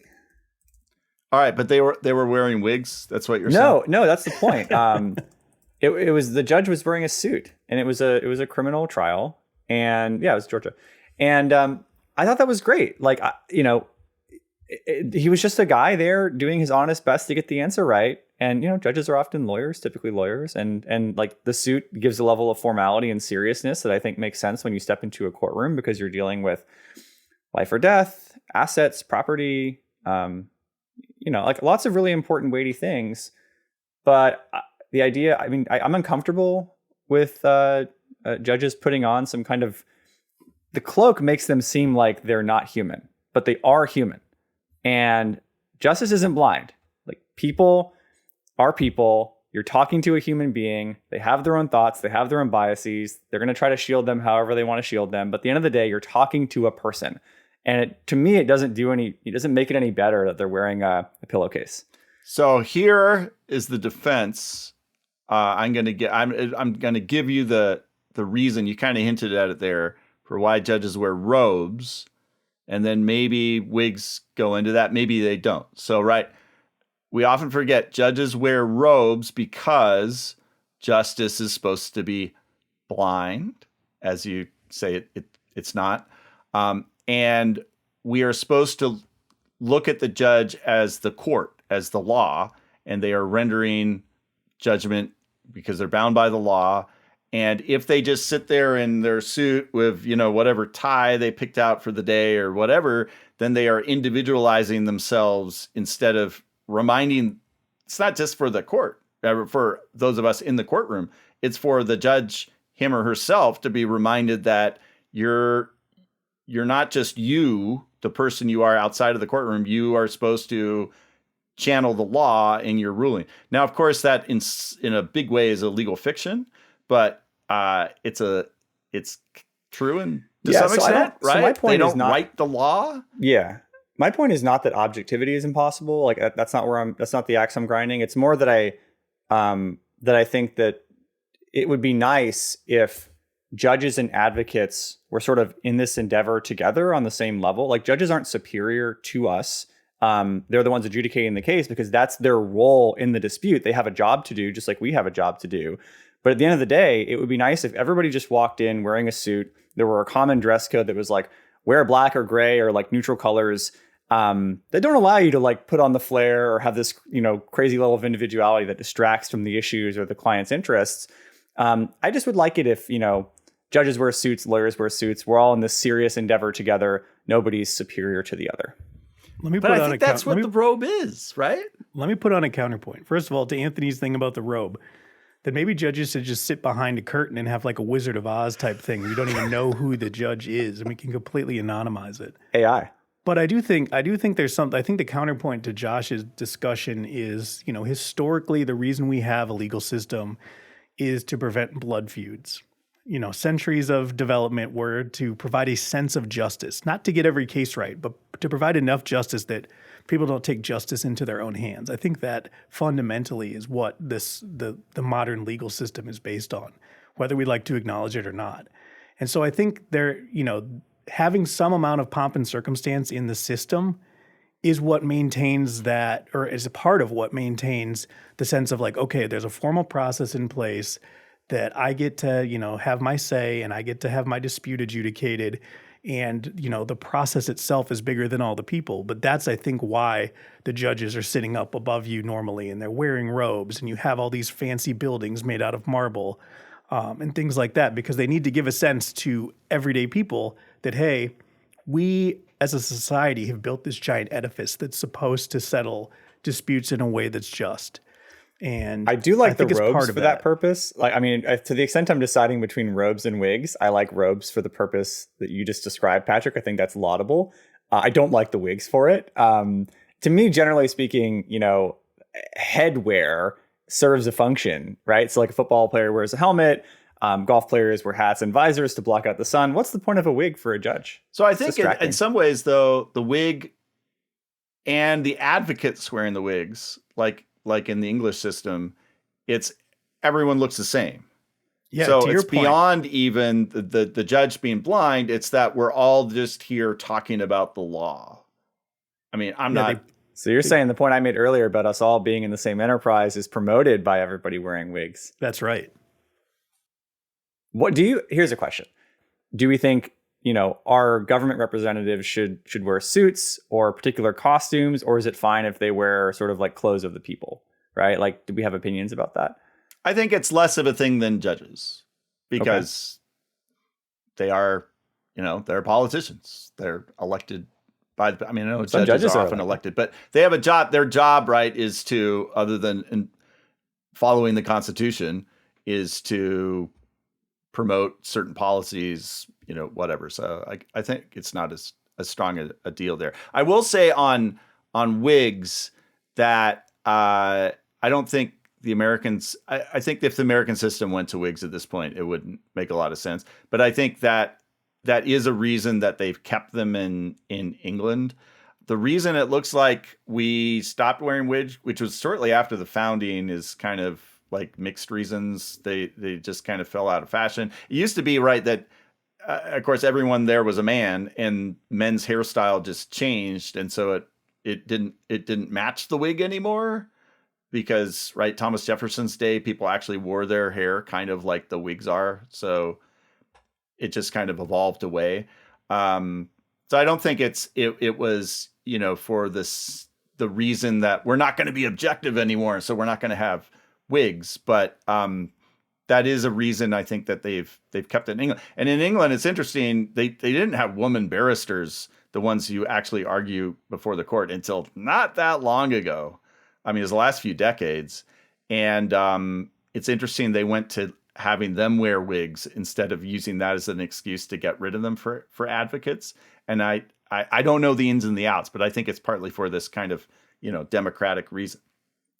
Speaker 1: All right, but they were wearing wigs. That's what you're saying?
Speaker 2: No, that's the point. It was the judge was wearing a suit, and it was a criminal trial, and yeah, it was Georgia, and I thought that was great. Like he was just a guy there doing his honest best to get the answer right. And, judges are often typically lawyers. And like the suit gives a level of formality and seriousness that I think makes sense when you step into a courtroom, because you're dealing with life or death, assets, property, like lots of really important weighty things. But the idea, I mean, I'm uncomfortable with judges putting on some kind of, the cloak makes them seem like they're not human, but they are human. And justice isn't blind. Like people are people. You're talking to a human being. They have their own thoughts. They have their own biases. They're going to try to shield them however they want to shield them. But at the end of the day, you're talking to a person. And to me, it doesn't make it any better that they're wearing a pillowcase.
Speaker 1: So here is the defense. I'm going to give you the reason. You kind of hinted at it there for why judges wear robes. And then maybe wigs go into that. Maybe they don't. So, right. We often forget judges wear robes because justice is supposed to be blind, as you say it's not. And we are supposed to look at the judge as the court, as the law, and they are rendering judgment because they're bound by the law. And if they just sit there in their suit with, whatever tie they picked out for the day or whatever, then they are individualizing themselves instead of reminding. It's not just for the court, for those of us in the courtroom. It's for the judge, him or herself, to be reminded that you're not just you, the person you are outside of the courtroom. You are supposed to channel the law in your ruling. Now, of course, that in a big way is a legal fiction, but it's true and to some extent, right? So my point they don't write the law.
Speaker 2: Yeah. My point is not that objectivity is impossible. Like that's not the axe I'm grinding. It's more that I think that it would be nice if judges and advocates were sort of in this endeavor together on the same level. Like judges aren't superior to us. They're the ones adjudicating the case because that's their role in the dispute. They have a job to do, just like we have a job to do. But at the end of the day, it would be nice if everybody just walked in wearing a suit. There were a common dress code that was like, wear black or gray or like neutral colors that don't allow you to like put on the flair or have this, crazy level of individuality that distracts from the issues or the client's interests. I just would like it if, judges wear suits, lawyers wear suits. We're all in this serious endeavor together. Nobody's superior to the other.
Speaker 1: But I think that's what the robe is, right?
Speaker 3: Let me put on a counterpoint. First of all, to Anthony's thing about the robe, that maybe judges should just sit behind a curtain and have like a Wizard of Oz type thing. You don't even know who the judge is, and we can completely anonymize it.
Speaker 2: AI.
Speaker 3: But I do think there's something. I think the counterpoint to Josh's discussion is, historically the reason we have a legal system is to prevent blood feuds. Centuries of development were to provide a sense of justice, not to get every case right, but to provide enough justice that people don't take justice into their own hands. I think that fundamentally is what the modern legal system is based on, whether we like to acknowledge it or not. And so I think having some amount of pomp and circumstance in the system is what maintains that, or is a part of what maintains the sense of like, okay, there's a formal process in place that I get to, have my say and I get to have my dispute adjudicated. And, the process itself is bigger than all the people. But that's, I think, why the judges are sitting up above you normally and they're wearing robes and you have all these fancy buildings made out of marble and things like that, because they need to give a sense to everyday people that, hey, we as a society have built this giant edifice that's supposed to settle disputes in a way that's just. And
Speaker 2: I do like the robes for that purpose. Like, I mean, to the extent I'm deciding between robes and wigs, I like robes for the purpose that you just described, Patrick. I think that's laudable. I don't like the wigs for it. To me, generally speaking, headwear serves a function, right? So like a football player wears a helmet, golf players wear hats and visors to block out the sun. What's the point of a wig for a judge?
Speaker 1: So I think in some ways, though, the wig and the advocates wearing the wigs, like in the English system, everyone looks the same.
Speaker 3: Yeah,
Speaker 1: so it's beyond even the judge being blind. It's that we're all just here talking about the law. I mean,
Speaker 2: So you're saying the point I made earlier about us all being in the same enterprise is promoted by everybody wearing wigs.
Speaker 3: That's right.
Speaker 2: Here's a question. Do we think, our government representatives should wear suits or particular costumes, or is it fine if they wear sort of like clothes of the people, right? Like, do we have opinions about that?
Speaker 1: I think it's less of a thing than judges because they are, they're politicians. They're elected by I know some judges are often elected, but they have a job. Their job, right, is to, other than following the Constitution, is to promote certain policies, whatever. So I think it's not as strong a deal there. I will say on wigs that I don't think the Americans, I think if the American system went to wigs at this point, it wouldn't make a lot of sense. But I think that is a reason that they've kept them in England. The reason it looks like we stopped wearing wigs, which was shortly after the founding, is kind of like mixed reasons. They just kind of fell out of fashion. It used to be, right, that of course everyone there was a man and men's hairstyle just changed, and so it didn't match the wig anymore. because, right, Thomas Jefferson's day, people actually wore their hair kind of like the wigs are. So it just kind of evolved away. So I don't think it was, for the reason that we're not going to be objective anymore. So we're not going to have wigs. But that is a reason I think that they've kept it in England. And in England, it's interesting. They didn't have woman barristers, the ones who actually argue before the court, until not that long ago. I mean, it was the last few decades. And it's interesting they went to having them wear wigs instead of using that as an excuse to get rid of them for advocates. And I don't know the ins and the outs, but I think it's partly for this kind of, democratic reason.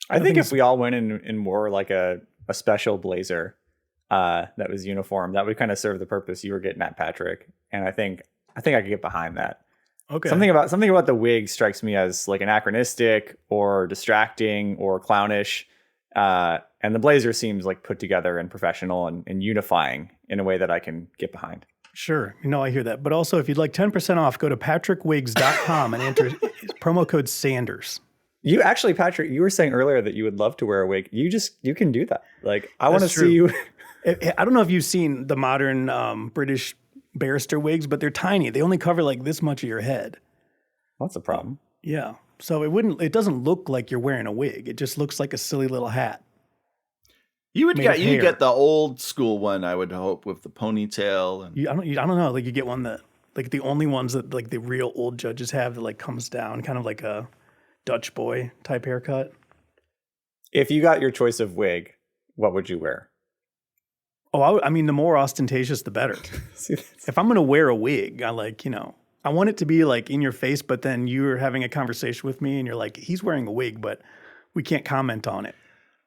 Speaker 2: I think if we all went and wore like a special blazer that was uniform, that would kind of serve the purpose you were getting at, Patrick. And I think I could get behind that.
Speaker 3: Okay.
Speaker 2: Something about the wig strikes me as like anachronistic or distracting or clownish. And the blazer seems like put together and professional and unifying in a way that I can get behind.
Speaker 3: Sure. I hear that. But also, if you'd like 10% off, go to patrickwigs.com and enter promo code Sanders.
Speaker 2: You actually, Patrick, you were saying earlier that you would love to wear a wig. You can do that. Like, I want to see you.
Speaker 3: I don't know if you've seen the modern British barrister wigs, but they're tiny. They only cover like this much of your head.
Speaker 2: That's a problem.
Speaker 3: Yeah. So it doesn't look like you're wearing a wig. It just looks like a silly little hat.
Speaker 1: You get the old school one, I would hope, with the ponytail. And
Speaker 3: I don't know. Like you get one that like the only ones that like the real old judges have that like comes down, kind of like a Dutch boy type haircut.
Speaker 2: If you got your choice of wig, what would you wear?
Speaker 3: Oh, I mean, the more ostentatious, the better. If I'm going to wear a wig, I want it to be like in your face, but then you're having a conversation with me and you're like, he's wearing a wig, but we can't comment on it.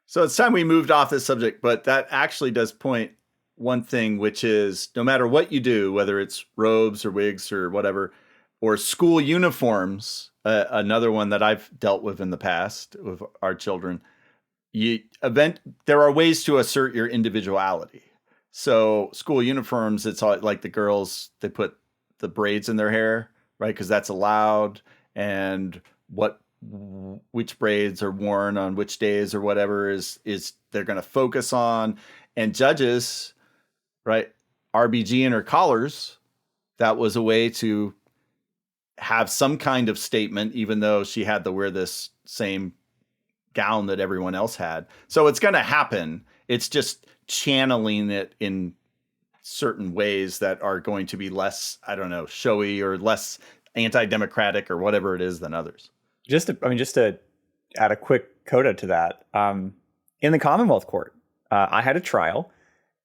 Speaker 1: So it's time we moved off this subject, but that actually does point one thing, which is no matter what you do, whether it's robes or wigs or whatever, or school uniforms, another one that I've dealt with in the past with our children, there are ways to assert your individuality. So school uniforms, it's all like the girls, they put the braids in their hair, right? Because that's allowed. And which braids are worn on which days or whatever is they're going to focus on. And judges, right? RBG in her collars, that was a way to have some kind of statement, even though she had to wear this same gown that everyone else had. So it's going to happen. It's just channeling it in certain ways that are going to be less, showy or less anti-democratic or whatever it is than others.
Speaker 2: Just to add a quick coda to that, in the Commonwealth Court, I had a trial,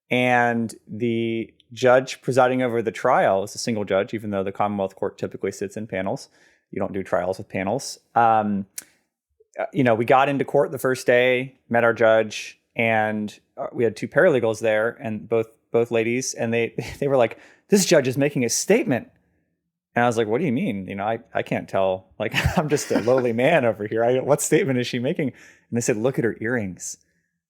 Speaker 2: and the judge presiding over the trial is a single judge, even though the Commonwealth Court typically sits in panels. You don't do trials with panels. We got into court the first day, met our judge, and we had two paralegals there, and both ladies, and they were like, "This judge is making a statement." And I was like, "What do you mean? I can't tell. Like, I'm just a lowly man over here. What statement is she making?" And they said, "Look at her earrings."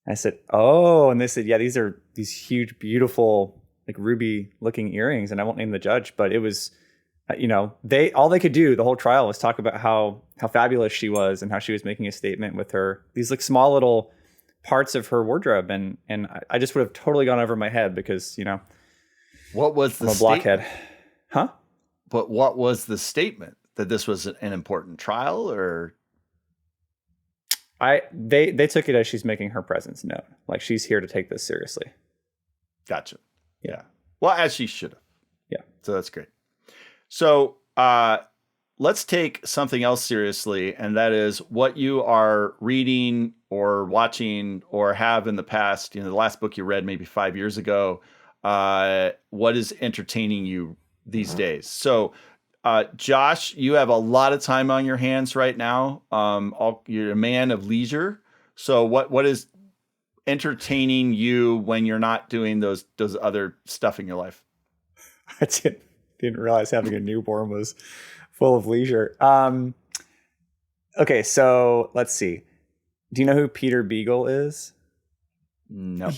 Speaker 2: And I said, "Oh," and they said, "Yeah, these are these huge, beautiful, like ruby-looking earrings." And I won't name the judge, but it was, all they could do the whole trial was talk about how fabulous she was and how she was making a statement with these like small little parts of her wardrobe, and I just would have totally gone over my head because
Speaker 1: what was the
Speaker 2: I'm a blockhead, huh?
Speaker 1: But what was the statement? That this was an important trial, or
Speaker 2: they took it as she's making her presence known, like she's here to take this seriously.
Speaker 1: Gotcha. Yeah. Well, as she should have.
Speaker 2: Yeah.
Speaker 1: So that's great. So let's take something else seriously, and that is what you are reading or watching or have in the past. The last book you read maybe 5 years ago. What is entertaining you these days? So, Josh, you have a lot of time on your hands right now. You're a man of leisure. So, what is entertaining you when you're not doing those other stuff in your life?
Speaker 2: I didn't realize having a newborn was full of leisure. Okay, so let's see. Do you know who Peter Beagle is?
Speaker 1: No.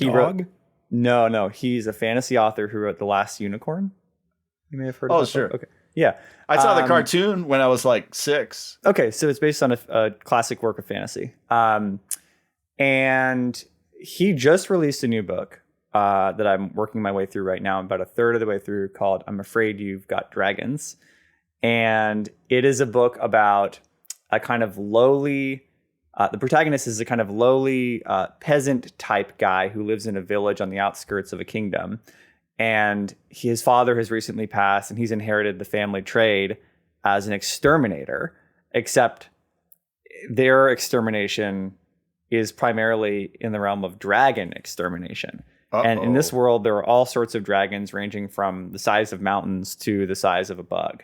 Speaker 2: No. He's a fantasy author who wrote The Last Unicorn. You may have heard of that.
Speaker 1: Sure.
Speaker 2: Okay. Yeah.
Speaker 1: I saw the cartoon when I was like 6.
Speaker 2: Okay, so it's based on a classic work of fantasy. And he just released a new book that I'm working my way through right now. I'm about a third of the way through, called I'm Afraid You've Got Dragons. And it is a book about a kind of lowly, the protagonist is a kind of lowly peasant type guy who lives in a village on the outskirts of a kingdom. And his father has recently passed, and he's inherited the family trade as an exterminator, except their extermination is primarily in the realm of dragon extermination. And in this world, there are all sorts of dragons ranging from the size of mountains to the size of a bug.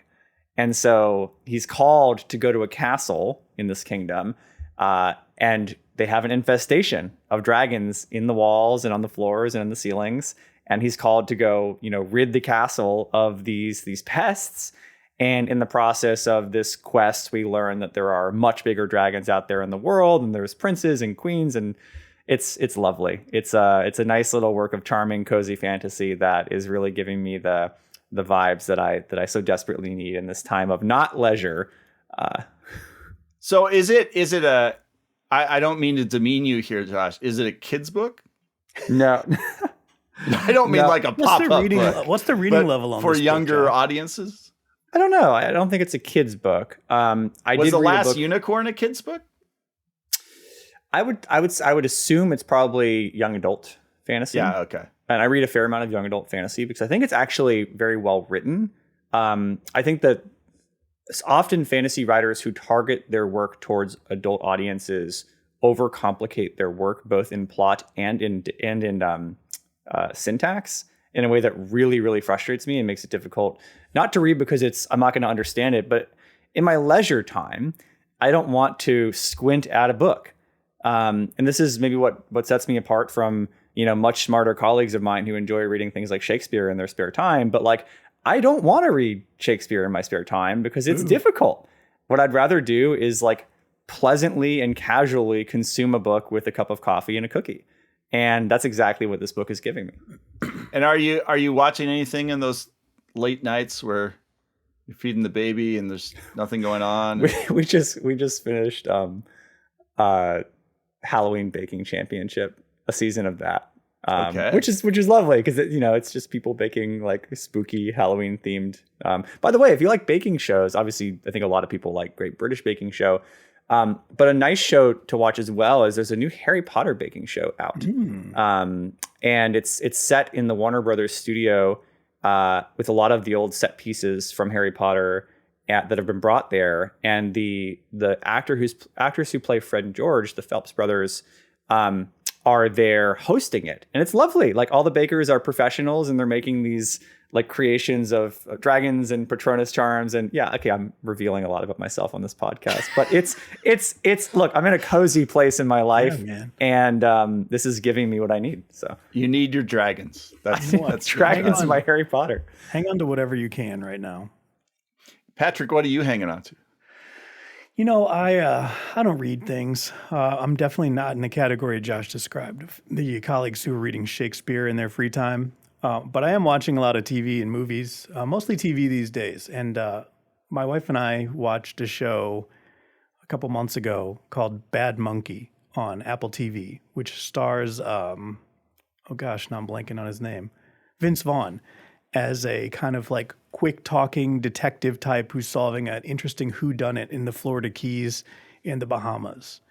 Speaker 2: And so he's called to go to a castle in this kingdom, and they have an infestation of dragons in the walls and on the floors and in the ceilings. And he's called to go, rid the castle of these pests. And in the process of this quest, we learn that there are much bigger dragons out there in the world, and there's princes and queens, and it's lovely. It's a nice little work of charming, cozy fantasy that is really giving me the vibes that I so desperately need in this time of not leisure.
Speaker 1: So is it a? I don't mean to demean you here, Josh. Is it a kid's book?
Speaker 2: No.
Speaker 1: I don't mean like a pop-up book.
Speaker 3: What's the reading level on
Speaker 1: for
Speaker 3: this
Speaker 1: younger
Speaker 3: book,
Speaker 1: audiences?
Speaker 2: I don't know. I don't think it's a kid's book.
Speaker 1: Was The Last Unicorn a kid's book?
Speaker 2: I would assume it's probably young adult fantasy.
Speaker 1: Yeah, okay.
Speaker 2: And I read a fair amount of young adult fantasy because I think it's actually very well written. I think that often fantasy writers who target their work towards adult audiences overcomplicate their work, both in plot and in syntax, in a way that really, really frustrates me and makes it difficult not to read because I'm not going to understand it. But in my leisure time, I don't want to squint at a book. And this is maybe what sets me apart from, much smarter colleagues of mine who enjoy reading things like Shakespeare in their spare time. But like, I don't want to read Shakespeare in my spare time because it's difficult. What I'd rather do is like pleasantly and casually consume a book with a cup of coffee and a cookie. And that's exactly what this book is giving me.
Speaker 1: And are you watching anything in those late nights where you're feeding the baby and there's nothing going on?
Speaker 2: We just finished Halloween Baking Championship, a season of that. Which is lovely because it's just people baking like spooky Halloween themed. By the way, if you like baking shows, obviously I think a lot of people like Great British Baking Show. But a nice show to watch as well is there's a new Harry Potter baking show out. And it's set in the Warner Brothers studio with a lot of the old set pieces from Harry Potter that have been brought there. And the actors who play Fred and George, the Phelps brothers, are there hosting it. And it's lovely. Like all the bakers are professionals and they're making these like creations of dragons and Patronus charms. And yeah, okay, I'm revealing a lot about myself on this podcast, but it's look, I'm in a cozy place in my life, and this is giving me what I need. So
Speaker 1: you need your dragons. That's
Speaker 2: dragons in my Harry Potter.
Speaker 3: Hang on to whatever you can right now.
Speaker 1: Patrick, what are you hanging on to?
Speaker 3: I don't read things. I'm definitely not in the category Josh described, the colleagues who are reading Shakespeare in their free time. But I am watching a lot of TV and movies, mostly TV these days. And my wife and I watched a show a couple months ago called Bad Monkey on Apple TV, which stars, now I'm blanking on his name, Vince Vaughn, as a kind of like quick talking detective type who's solving an interesting whodunit in the Florida Keys in the Bahamas.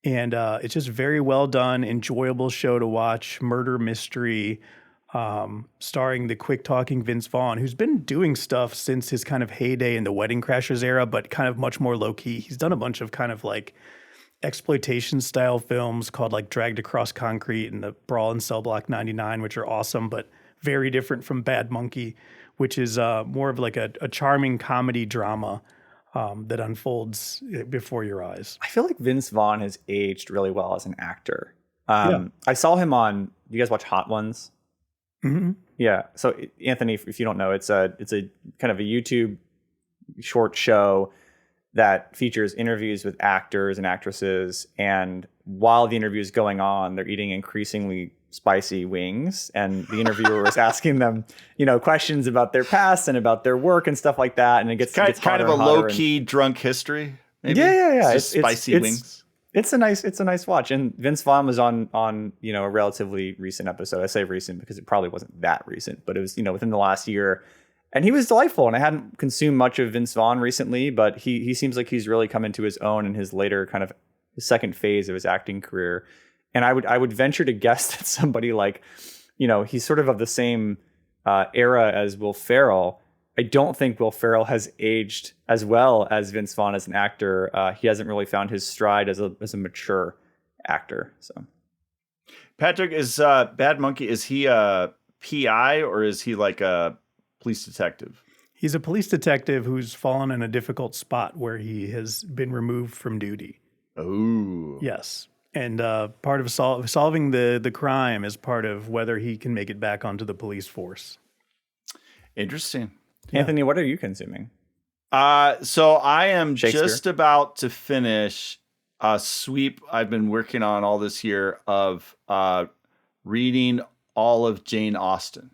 Speaker 3: And it's just very well done, enjoyable show to watch, murder mystery, starring the quick talking Vince Vaughn, who's been doing stuff since his kind of heyday in the Wedding Crashers era, but kind of much more low key. He's done a bunch of kind of like exploitation style films called like Dragged Across Concrete and the Brawl in Cell Block 99, which are awesome, but very different from Bad Monkey, which is more of like a charming comedy drama that unfolds before your eyes.
Speaker 2: I feel like Vince Vaughn has aged really well as an actor. I saw him on, you guys watch Hot Ones?
Speaker 3: Mm-hmm.
Speaker 2: Yeah. So Anthony, if you don't know, it's a kind of a YouTube short show that features interviews with actors and actresses. And while the interview is going on, they're eating increasingly spicy wings. And the interviewer was asking them, questions about their past and about their work and stuff like that. And it gets
Speaker 1: kind of a low key drunk history. Maybe?
Speaker 2: Yeah.
Speaker 1: It's spicy wings.
Speaker 2: It's a nice watch. And Vince Vaughn was on a relatively recent episode. I say recent because it probably wasn't that recent, but it was, within the last year. And he was delightful. And I hadn't consumed much of Vince Vaughn recently, but he seems like he's really come into his own in his later kind of the second phase of his acting career. And I would venture to guess that somebody like, he's sort of the same era as Will Ferrell. I don't think Will Ferrell has aged as well as Vince Vaughn as an actor. He hasn't really found his stride as a mature actor. So,
Speaker 1: Patrick, is Bad Monkey, is he a PI or is he like a police detective?
Speaker 3: He's a police detective who's fallen in a difficult spot where he has been removed from duty.
Speaker 1: Oh,
Speaker 3: yes. And part of solving the crime is part of whether he can make it back onto the police force.
Speaker 1: Interesting.
Speaker 2: Anthony, what are you consuming?
Speaker 1: So I am just about to finish a sweep I've been working on all this year of reading all of Jane Austen.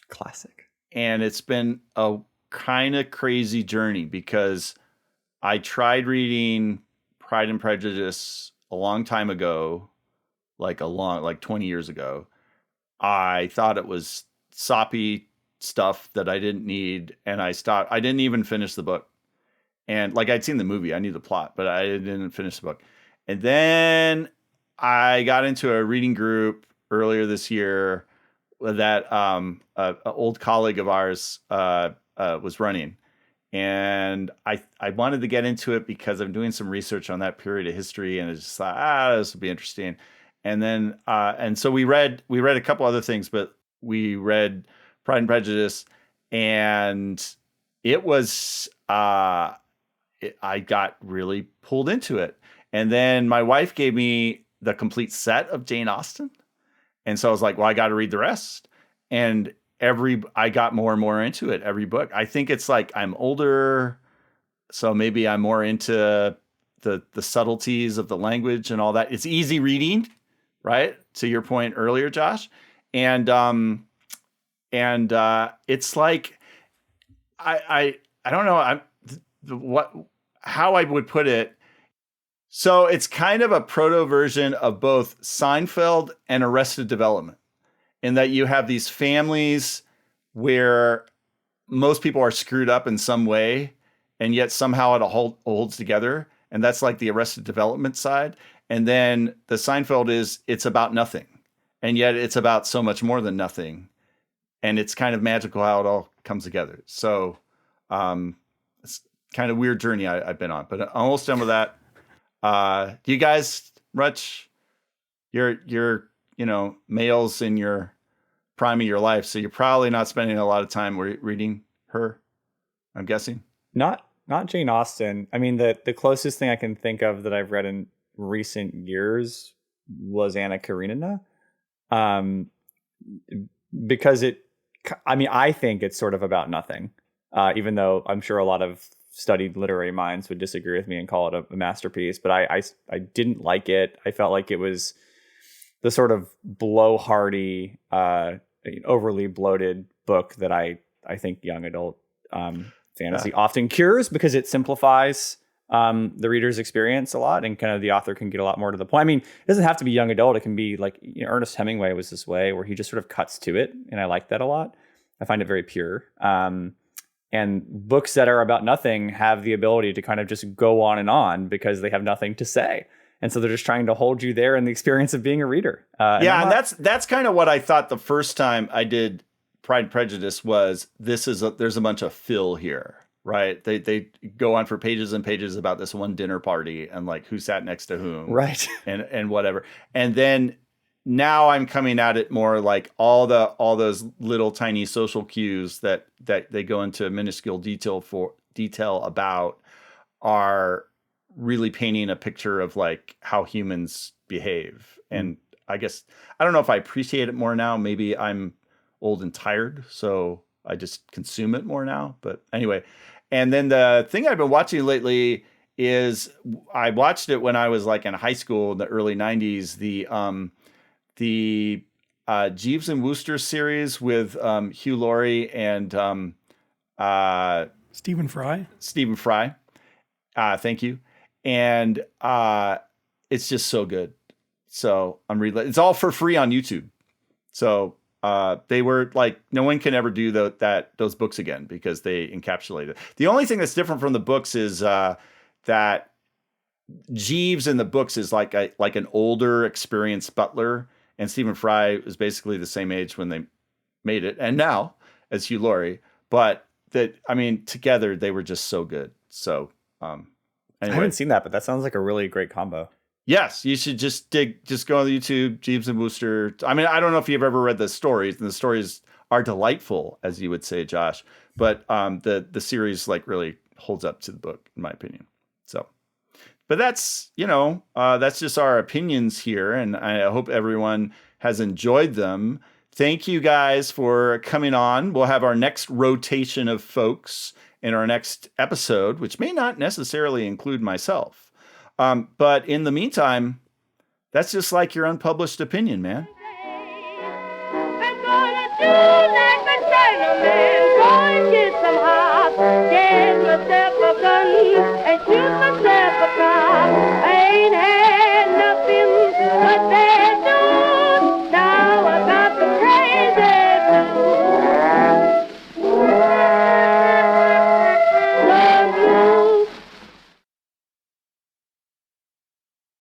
Speaker 2: Classic.
Speaker 1: And it's been a kind of crazy journey because I tried reading Pride and Prejudice a long time ago, like 20 years ago. I thought it was soppy stuff that I didn't need, and I stopped. I didn't even finish the book. And like, I'd seen the movie, I knew the plot, but I didn't finish the book. And then I got into a reading group earlier this year that an old colleague of ours was running. And I wanted to get into it because I'm doing some research on that period of history, and I just thought, this would be interesting. And then and so we read a couple other things, but we read Pride and Prejudice, and it was I got really pulled into it. And then my wife gave me the complete set of Jane Austen, and so I was like, well, I got to read the rest. And I got more and more into it every book. I think it's like I'm older, so maybe I'm more into the subtleties of the language and all that. It's easy reading, right? To your point earlier, Josh. And it's like I don't know how I would put it. So it's kind of a proto version of both Seinfeld and Arrested Development, in that you have these families where most people are screwed up in some way, and yet somehow it holds together. And that's like the Arrested Development side. And then the Seinfeld it's about nothing, and yet it's about so much more than nothing. And it's kind of magical how it all comes together. So it's kind of weird journey I've been on, but I'm almost done with that. Do you guys, Rutch, you're males in your prime of your life, so you're probably not spending a lot of time reading her, I'm guessing.
Speaker 2: Not Jane Austen. I mean, the closest thing I can think of that I've read in recent years was Anna Karenina. Because I think it's sort of about nothing, even though I'm sure a lot of studied literary minds would disagree with me and call it a masterpiece. But I didn't like it. I felt like it was the sort of blowhardy, overly bloated book that I think young adult fantasy often cures, because it simplifies the reader's experience a lot, and kind of the author can get a lot more to the point. I mean, it doesn't have to be young adult. It can be like Ernest Hemingway was this way, where he just sort of cuts to it, and I like that a lot. I find it very pure. And books that are about nothing have the ability to kind of just go on because they have nothing to say. And so they're just trying to hold you there in the experience of being a reader.
Speaker 1: And that's kind of what I thought the first time I did Pride and Prejudice was, there's a bunch of fill here, right? They go on for pages and pages about this one dinner party and like who sat next to whom,
Speaker 2: right?
Speaker 1: And whatever. And then now I'm coming at it more like all those little tiny social cues that they go into minuscule detail about are really painting a picture of like how humans behave. And I guess, I don't know if I appreciate it more now. Maybe I'm old and tired, so I just consume it more now. But anyway, and then the thing I've been watching lately is I watched it when I was like in high school in the early 90s, the Jeeves and Wooster series with Hugh Laurie and Stephen Fry. Thank you. And it's just so good. So I'm it's all for free on YouTube. So they were like, no one can ever do those books again because they encapsulate it. The only thing that's different from the books is that Jeeves in the books is like an older, experienced butler, and Stephen Fry was basically the same age when they made it, and now as Hugh Laurie. But together they were just so good. So anyway.
Speaker 2: I haven't seen that, but that sounds like a really great combo.
Speaker 1: Yes, you should just go on YouTube, Jeeves and Wooster. I mean, I don't know if you've ever read the stories, and the stories are delightful, as you would say, Josh. But the series like really holds up to the book, in my opinion. So, but that's that's just our opinions here, and I hope everyone has enjoyed them. Thank you guys for coming on. We'll have our next rotation of folks in our next episode, which may not necessarily include myself. But in the meantime, that's just like your unpublished opinion, man. I'm gonna do like a Chinaman,